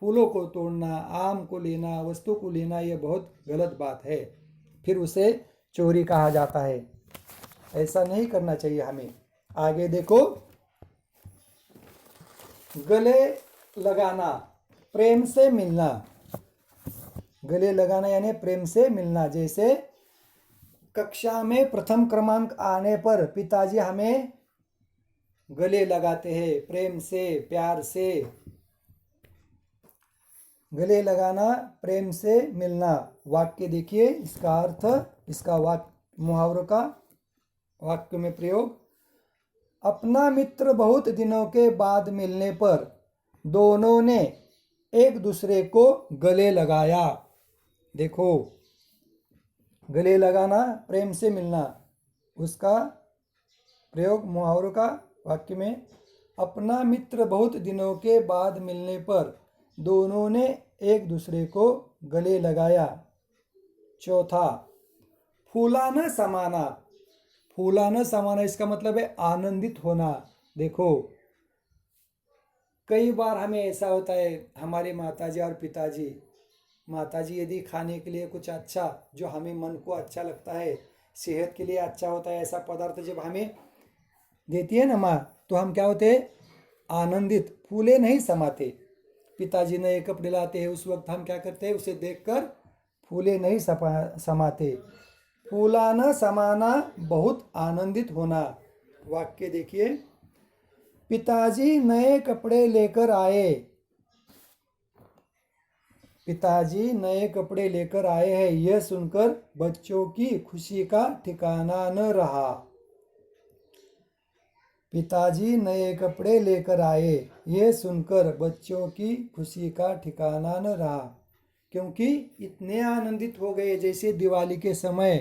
A: फूलों को तोड़ना, आम को लेना, वस्तु को लेना, ये बहुत गलत बात है। फिर उसे चोरी कहा जाता है। ऐसा नहीं करना चाहिए हमें। आगे देखो, गले लगाना, प्रेम से मिलना। गले लगाना यानी प्रेम से मिलना। जैसे कक्षा में प्रथम क्रमांक आने पर पिताजी हमें गले लगाते हैं, प्रेम से, प्यार से। गले लगाना, प्रेम से मिलना। वाक्य देखिए, इसका अर्थ, इसका मुहावरों का वाक्य में प्रयोग। अपना मित्र बहुत दिनों के बाद मिलने पर दोनों ने एक दूसरे को गले लगाया। देखो, गले लगाना, प्रेम से मिलना, उसका प्रयोग मुहावरों का वाक्य में। अपना मित्र बहुत दिनों के बाद मिलने पर दोनों ने एक दूसरे को गले लगाया। चौथा, फूलाना समाना। फूलाना समाना इसका मतलब है आनंदित होना। देखो, कई बार हमें ऐसा होता है, हमारे माताजी और पिताजी, माताजी यदि खाने के लिए कुछ अच्छा, जो हमें मन को अच्छा लगता है, सेहत के लिए अच्छा होता है, ऐसा पदार्थ जब हमें देती है ना माँ, तो हम क्या होते हैं, आनंदित, फूले नहीं समाते। पिताजी नए कपड़े लाते हैं, उस वक्त हम क्या करते हैं, उसे देखकर फूले नहीं समाते। फूलाना समाना, बहुत आनंदित होना। वाक्य देखिए, पिताजी नए कपड़े लेकर आए। पिताजी नए कपड़े लेकर आए हैं, यह सुनकर बच्चों की खुशी का ठिकाना न रहा। पिताजी नए कपड़े लेकर आए, यह सुनकर बच्चों की खुशी का ठिकाना न रहा। क्योंकि इतने आनंदित हो गए, जैसे दिवाली के समय,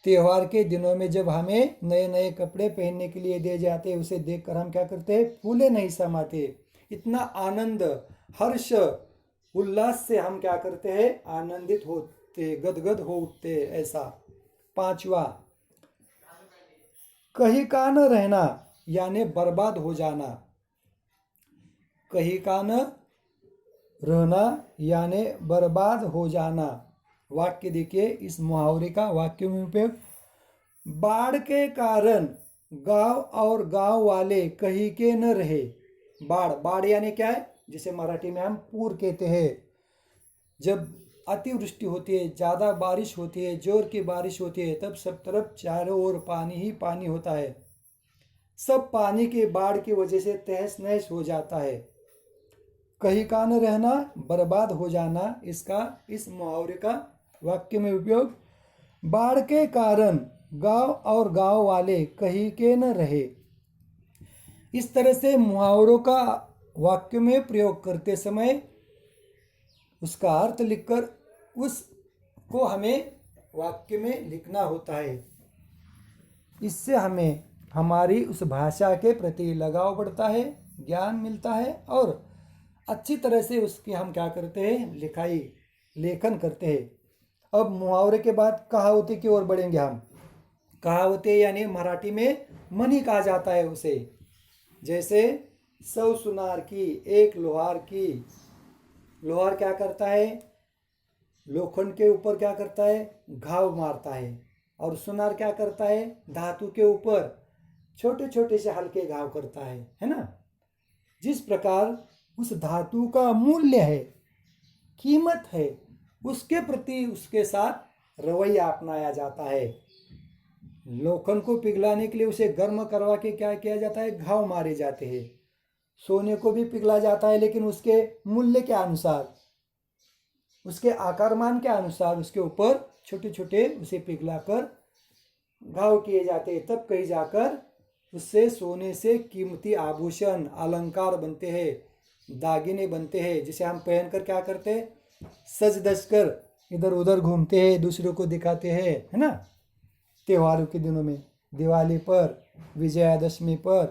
A: त्योहार के दिनों में जब हमें नए नए कपड़े पहनने के लिए दिए जाते हैं, उसे देखकर हम क्या करते हैं, फूले नहीं समाते। इतना आनंद, हर्ष, उल्लास से हम क्या करते हैं, आनंदित होते, गदगद हो उठते। ऐसा। पांचवा, कहीं का न रहना यानी बर्बाद हो जाना। कहीं का न रहना यानी बर्बाद हो जाना। वाक्य देखिए, इस मुहावरे का वाक्य में उपयोग। बाढ़ के कारण गांव और गांव वाले कहीं के न रहे, बाढ़, बाढ़ यानी क्या है, जिसे मराठी में हम पूर कहते हैं। जब अतिवृष्टि होती है, ज़्यादा बारिश होती है, जोर की बारिश होती है, तब सब तरफ चारों ओर पानी ही पानी होता है। सब पानी के बाढ़ की वजह से तहस नहस हो जाता है। कहीं का न रहना, बर्बाद हो जाना, इसका इस मुहावरे का वाक्य में उपयोग। बाढ़ के कारण गांव और गांव वाले कहीं के न रहे। इस तरह से मुहावरों का वाक्य में प्रयोग करते समय उसका अर्थ लिखकर उसको हमें वाक्य में लिखना होता है। इससे हमें हमारी उस भाषा के प्रति लगाव बढ़ता है, ज्ञान मिलता है और अच्छी तरह से उसकी हम क्या करते हैं, लिखाई लेखन करते हैं। अब मुहावरे के बाद कहावतें की ओर बढ़ेंगे हम। कहावतें यानी मराठी में मनी कहा जाता है उसे। जैसे 100 सुनार की एक लोहार की। लोहार क्या करता है, लोखंड के ऊपर क्या करता है, घाव मारता है। और सुनार क्या करता है, धातु के ऊपर छोटे छोटे से हल्के घाव करता है ना। जिस प्रकार उस धातु का मूल्य है, कीमत है, उसके प्रति उसके साथ रवैया अपनाया जाता है। लोखंड को पिघलाने के लिए उसे गर्म करवा के क्या किया जाता है, घाव मारे जाते हैं। सोने को भी पिघला जाता है, लेकिन उसके मूल्य के अनुसार, उसके आकारमान के अनुसार उसके ऊपर छोटे छोटे उसे पिघलाकर घाव किए जाते हैं। तब कहीं जाकर उससे सोने से कीमती आभूषण, अलंकार बनते हैं, दागिने बनते हैं, जिसे हम पहनकर क्या करते हैं, सज धज कर इधर उधर घूमते हैं, दूसरों को दिखाते हैं, है ना। त्योहारों के दिनों में, दिवाली पर, विजयादशमी पर।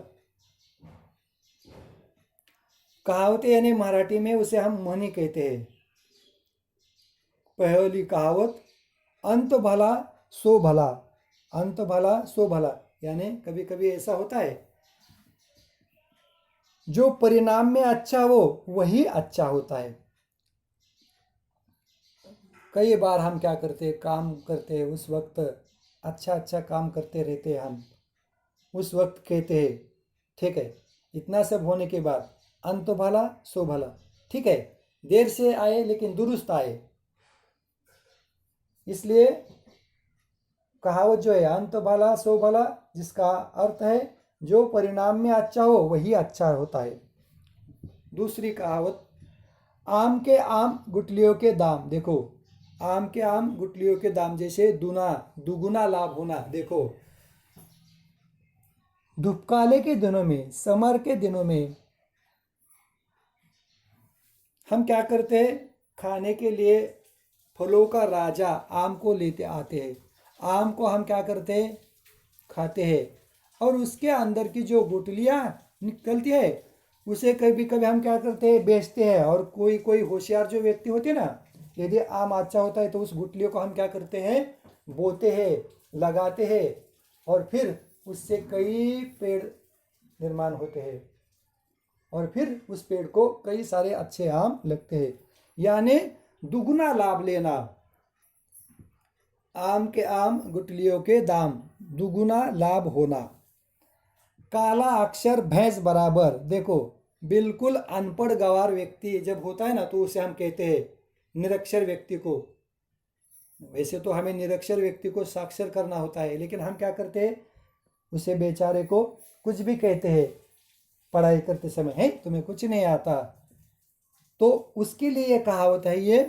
A: कहावतें यानी मराठी में उसे हम म्हणी कहते हैं। पहली कहावत, अंत भला सो भला। अंत भला सो भला यानी कभी कभी ऐसा होता है, जो परिणाम में अच्छा हो वही अच्छा होता है। कई बार हम क्या करते हैं, काम करते हैं, उस वक्त अच्छा काम करते रहते हैं हम, उस वक्त कहते हैं ठीक है, इतना सब होने के बाद अंत भला सो भला, ठीक है, देर से आए लेकिन दुरुस्त आए। इसलिए कहावत जो है अंत भला सो भला, जिसका अर्थ है जो परिणाम में अच्छा हो वही अच्छा होता है। दूसरी कहावत, आम के आम गुठलियों के दाम। देखो, आम के आम गुठलियों के दाम, जैसे दुगुना लाभ होना। देखो, धूपकाले के दिनों में, समर के दिनों में हम क्या करते हैं, खाने के लिए फलों का राजा आम को लेते आते हैं। आम को हम क्या करते हैं, खाते हैं, और उसके अंदर की जो गुठलियाँ निकलती है उसे कभी कभी हम क्या करते हैं, बेचते हैं। और कोई कोई होशियार जो व्यक्ति होते हैं ना, यदि आम अच्छा होता है तो उस गुठलियों को हम क्या करते हैं, बोते हैं, लगाते हैं, और फिर उससे कई पेड़ निर्माण होते हैं, और फिर उस पेड़ को कई सारे अच्छे आम लगते हैं। यानी दुगुना लाभ लेना। आम के आम गुठलियों के दाम, दुगुना लाभ होना। काला अक्षर भैंस बराबर। देखो, बिल्कुल अनपढ़ गंवार व्यक्ति जब होता है ना, तो उसे हम कहते हैं निरक्षर व्यक्ति को। वैसे तो हमें निरक्षर व्यक्ति को साक्षर करना होता है, लेकिन हम क्या करते हैं, उसे बेचारे को कुछ भी कहते हैं पढ़ाई करते समय, है तुम्हें कुछ नहीं आता। तो उसके लिए ये कहावत है, ये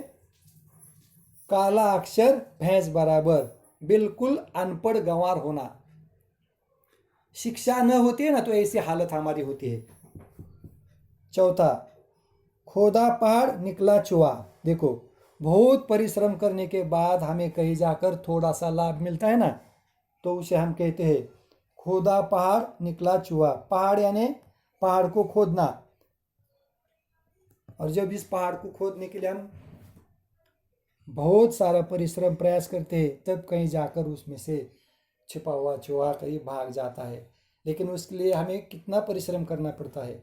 A: काला अक्षर भैंस बराबर, बिल्कुल अनपढ़ गंवार होना। शिक्षा न होती है ना, तो ऐसी हालत हमारी होती है। चौथा, खोदा पहाड़ निकला चूहा। देखो, बहुत परिश्रम करने के बाद हमें कहीं जाकर थोड़ा सा लाभ मिलता है ना, तो उसे हम कहते हैं खोदा पहाड़ निकला चूहा। पहाड़ यानी पहाड़ को खोदना, और जब इस पहाड़ को खोदने के लिए हम बहुत सारा परिश्रम प्रयास करते हैं, तब कहीं जाकर उसमें से छिपा हुआ चूहा कहीं भाग जाता है। लेकिन उसके लिए हमें कितना परिश्रम करना पड़ता है।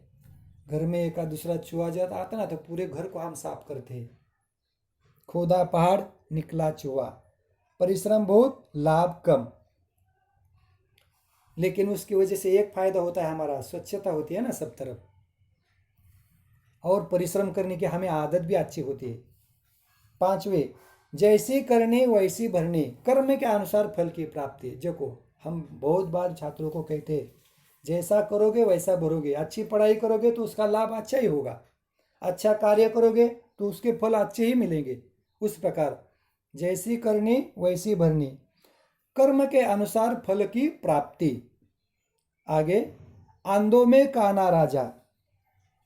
A: घर में एक दूसरा चूहा जाता आता ना, तो पूरे घर को हम साफ करते हैं। खोदा पहाड़ निकला चूहा, परिश्रम बहुत, लाभ कम। लेकिन उसकी वजह से एक फायदा होता है, हमारा स्वच्छता होती है ना सब तरफ। और परिश्रम करने की हमें आदत भी अच्छी होती है। पांचवे, जैसी करनी वैसी भरनी, कर्म के अनुसार फल की प्राप्ति। देखो हम बहुत बार छात्रों को कहते हैं जैसा करोगे वैसा भरोगे, अच्छी पढ़ाई करोगे तो उसका लाभ अच्छा ही होगा, अच्छा कार्य करोगे तो उसके फल अच्छे ही मिलेंगे। उस प्रकार जैसी करनी वैसी भरनी, कर्म के अनुसार फल की प्राप्ति। आगे, आंधों में काना राजा।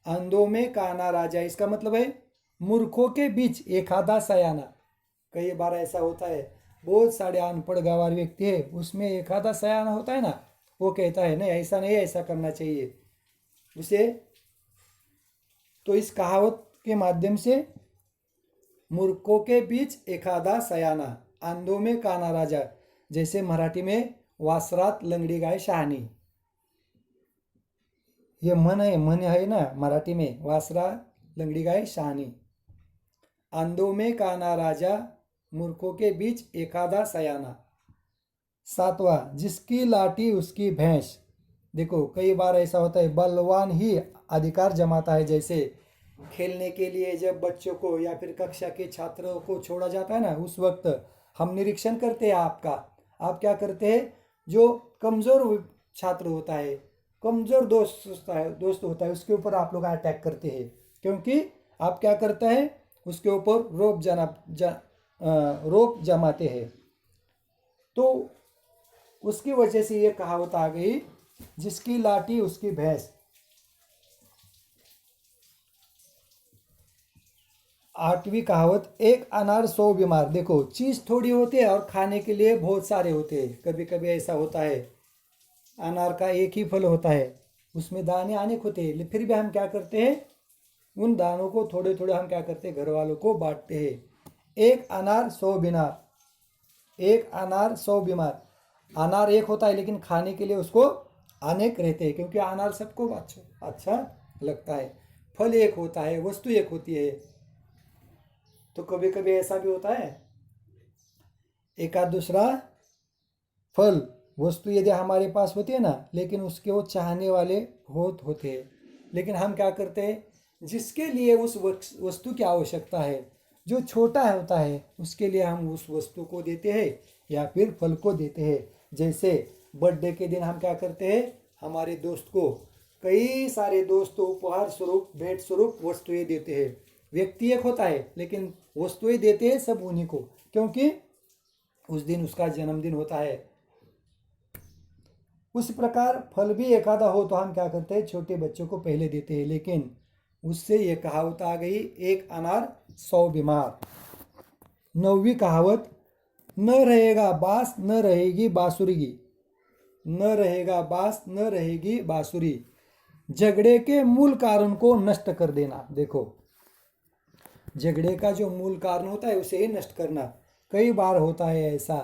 A: आंधों में काना राजा, इसका मतलब है मूर्खों के बीच एक आधा सयाना। कई बार ऐसा होता है, बहुत सारे अनपढ़ गंवार व्यक्ति है, उसमें एक आधा सयाना होता है ना, वो कहता है नहीं ऐसा नहीं, ऐसा करना चाहिए उसे। तो इस कहावत के माध्यम से मूर्खों के बीच एक आधा सयाना, आंधों में काना राजा, जैसे मराठी में वासरात लंगडी गाय शहाणी, ये मन है ना मराठी में, वासरा लंगड़ी गाय शहानी। आंधों में काना राजा, मूर्खों के बीच एक आधा सयाना। सातवां, जिसकी लाठी उसकी भैंस। देखो कई बार ऐसा होता है बलवान ही अधिकार जमाता है। जैसे खेलने के लिए जब बच्चों को या फिर कक्षा के छात्रों को छोड़ा जाता है ना, उस वक्त हम निरीक्षण करते हैं आपका, आप क्या करते हैं, जो कमजोर छात्र होता है, कमजोर दोस्त होता है उसके ऊपर आप लोग अटैक करते हैं, क्योंकि आप क्या करते हैं उसके ऊपर रोप जमाते हैं। तो उसकी वजह से ये कहावत आ गई, जिसकी लाठी उसकी भैंस। आठवीं कहावत, एक अनार 100 बीमार। देखो चीज थोड़ी होती है और खाने के लिए बहुत सारे होते हैं। कभी कभी ऐसा होता है अनार का एक ही फल होता है, उसमें दाने अनेक होते हैं, फिर भी हम क्या करते हैं, उन दानों को थोड़े थोड़े हम क्या करते हैं, घर वालों को बांटते हैं। एक अनार 100 बीमार, एक अनार 100 बीमार। अनार एक होता है लेकिन खाने के लिए उसको अनेक रहते हैं, क्योंकि अनार सबको अच्छा लगता है। फल एक होता है, वस्तु एक होती है। तो कभी कभी ऐसा भी होता है एक आध दूसरा फल वस्तु यदि हमारे पास होती है ना, लेकिन उसके वो चाहने वाले होते हैं, लेकिन हम क्या करते हैं, जिसके लिए उस वस्तु की आवश्यकता है, जो छोटा होता है उसके लिए हम उस वस्तु को देते हैं या फिर फल को देते हैं। जैसे बर्थडे के दिन हम क्या करते हैं, हमारे दोस्त को, कई सारे दोस्त उपहार स्वरूप भेंट स्वरूप वस्तुएं देते हैं। व्यक्ति एक होता है लेकिन वस्तुएं देते हैं सब उन्हीं को, क्योंकि उस दिन उसका जन्मदिन होता है। उस प्रकार फल भी एक आधा हो तो हम क्या करते हैं, छोटे बच्चों को पहले देते हैं, लेकिन उससे ये कहावत आ गई, एक अनार 100 बीमार। नौवीं कहावत, न रहेगा बांस न रहेगी बांसुरी। न रहेगा बांस न रहेगी बांसुरी, झगड़े के मूल कारण को नष्ट कर देना। देखो झगड़े का जो मूल कारण होता है उसे ही नष्ट करना। कई बार होता है ऐसा,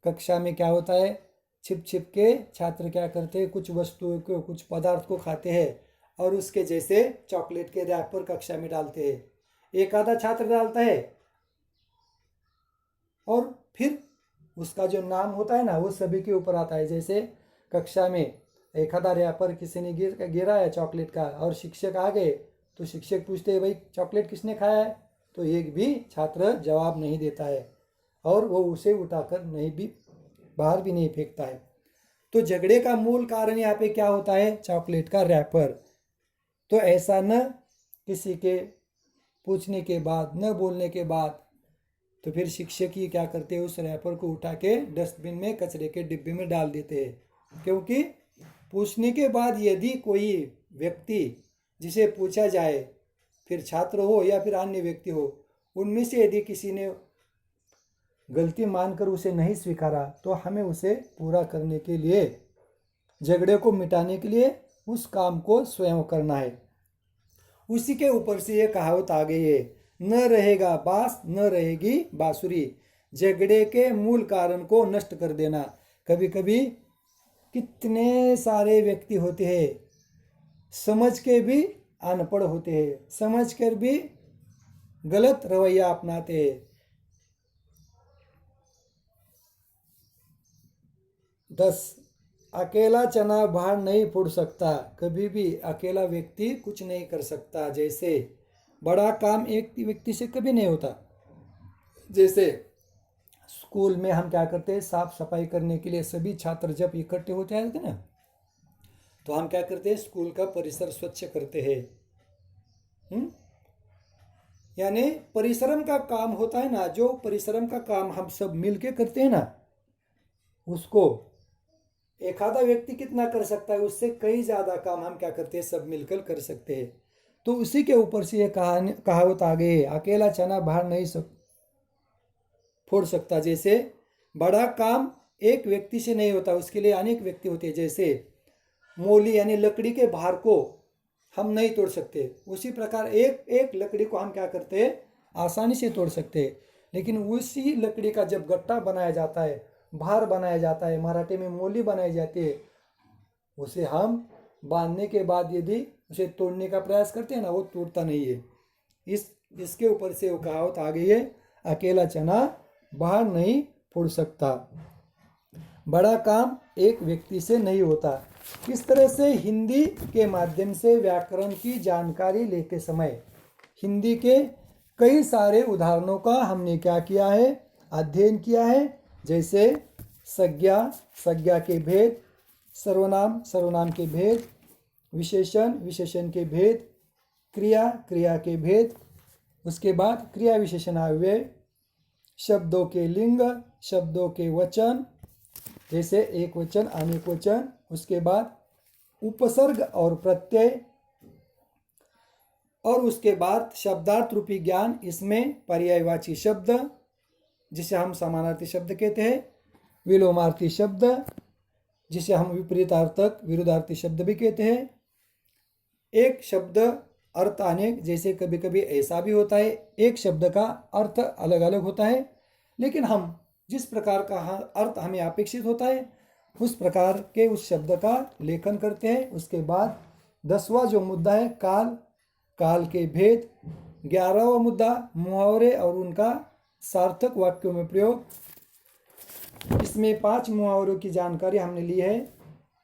A: कक्षा में क्या होता है, छिप छिप के छात्र क्या करते हैं, कुछ वस्तुओं को, कुछ पदार्थ को खाते हैं और उसके जैसे चॉकलेट के रैपर कक्षा में डालते हैं। एक आधा छात्र डालता है और फिर उसका जो नाम होता है ना वो सभी के ऊपर आता है। जैसे कक्षा में एक आधा रैपर किसी ने गिरा है चॉकलेट का और शिक्षक आ गए तो शिक्षक पूछते हैं भाई चॉकलेट किसने खाया है, तो एक भी छात्र जवाब नहीं देता है और वो उसे उठाकर नहीं भी बाहर भी नहीं फेंकता है। तो झगड़े का मूल कारण यहाँ पे क्या होता है, चॉकलेट का रैपर। तो ऐसा न किसी के पूछने के बाद, न बोलने के बाद, तो फिर शिक्षक ही क्या करते हैं, उस रैपर को उठा के डस्टबिन में, कचरे के डिब्बे में डाल देते हैं। क्योंकि पूछने के बाद यदि कोई व्यक्ति जिसे पूछा जाए, फिर छात्र हो या फिर अन्य व्यक्ति हो, उनमें से यदि किसी ने गलती मानकर उसे नहीं स्वीकारा तो हमें उसे पूरा करने के लिए, झगड़े को मिटाने के लिए उस काम को स्वयं करना है। उसी के ऊपर से ये कहावत आ गई है, न रहेगा बांस न रहेगी बांसुरी, झगड़े के मूल कारण को नष्ट कर देना। कभी कभी कितने सारे व्यक्ति होते हैं समझ के भी अनपढ़ होते हैं, समझ कर भी गलत रवैया अपनाते हैं। 10 अकेला चना बाहर नहीं फूट सकता। कभी भी अकेला व्यक्ति कुछ नहीं कर सकता। जैसे बड़ा काम एक व्यक्ति से कभी नहीं होता। जैसे स्कूल में हम क्या करते हैं, साफ सफाई करने के लिए सभी छात्र जब इकट्ठे होते हैं ना, तो हम क्या करते हैं, स्कूल का परिसर स्वच्छ करते हैं। यानी परिश्रम का काम होता है ना, जो परिश्रम का काम हम सब मिलके करते हैं ना, उसको एक आधा व्यक्ति कितना कर सकता है, उससे कई ज़्यादा काम हम क्या करते हैं, सब मिलकर कर सकते हैं। तो उसी के ऊपर से ये कहावत आ गई है, अकेला चना बाहर नहीं फोड़ सकता। जैसे बड़ा काम एक व्यक्ति से नहीं होता, उसके लिए अनेक व्यक्ति होते हैं। जैसे मोली यानी लकड़ी के भार को हम नहीं तोड़ सकते, उसी प्रकार एक एक लकड़ी को हम क्या करते हैं, आसानी से तोड़ सकते हैं। लेकिन उसी लकड़ी का जब गट्टा बनाया जाता है, भार बनाया जाता है, मराठी में मोली बनाई जाती है, उसे हम बांधने के बाद यदि उसे तोड़ने का प्रयास करते हैं ना, वो टूटता नहीं है। इसके ऊपर से वो कहावत आ गई है, अकेला चना बाहर नहीं फूट सकता। बड़ा काम एक व्यक्ति से नहीं होता। इस तरह से हिंदी के माध्यम से व्याकरण की जानकारी लेते समय हिंदी के कई सारे उदाहरणों का हमने क्या किया है, अध्ययन किया है। जैसे संज्ञा, संज्ञा के भेद, सर्वनाम, सर्वनाम के भेद, विशेषण, विशेषण के भेद, क्रिया, क्रिया के भेद, उसके बाद क्रिया विशेषण अव्यय, शब्दों के लिंग, शब्दों के वचन, जैसे एक वचन, अनेक वचन, उसके बाद उपसर्ग और प्रत्यय, और उसके बाद शब्दार्थ रूपी ज्ञान। इसमें पर्यायवाची शब्द जिसे हम समानार्थी शब्द कहते हैं, विलोमार्थी शब्द जिसे हम विपरीतार्थक, विरुद्धार्थी शब्द भी कहते हैं, एक शब्द अर्थ अनेक, जैसे कभी कभी ऐसा भी होता है एक शब्द का अर्थ अलग अलग होता है, लेकिन हम जिस प्रकार का अर्थ हमें अपेक्षित होता है उस प्रकार के उस शब्द का लेखन करते हैं। उसके बाद 10वां जो मुद्दा है काल, काल के भेद। 11वां मुद्दा मुहावरे और उनका सार्थक वाक्यों में प्रयोग। इसमें 5 मुहावरों की जानकारी हमने ली है।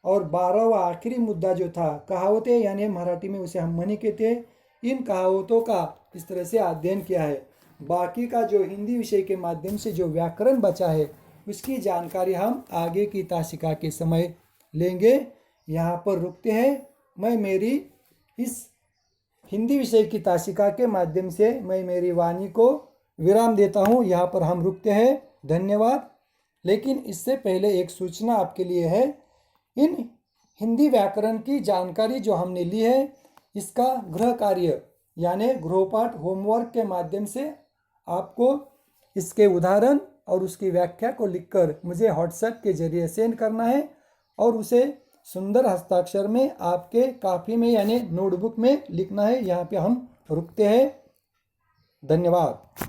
A: और 12वां आखिरी मुद्दा जो था कहावतें, यानी मराठी में उसे हम मनी कहते हैं। इन कहावतों का इस तरह से अध्ययन किया है। बाकी का जो हिंदी विषय के माध्यम से जो व्याकरण बचा है उसकी जानकारी हम आगे की तासिका के समय लेंगे। यहाँ पर रुकते हैं। मैं मेरी इस हिंदी विषय की तासिका के माध्यम से मैं मेरी वाणी को विराम देता हूँ। यहाँ पर हम रुकते हैं। धन्यवाद। लेकिन इससे पहले एक सूचना आपके लिए है। इन हिंदी व्याकरण की जानकारी जो हमने ली है इसका गृह कार्य यानी गृहपाठ होमवर्क के माध्यम से आपको इसके उदाहरण और उसकी व्याख्या को लिखकर मुझे व्हाट्सएप के जरिए सेंड करना है और उसे सुंदर हस्ताक्षर में आपके कॉपी में यानी नोटबुक में लिखना है। यहाँ पे हम रुकते हैं। धन्यवाद।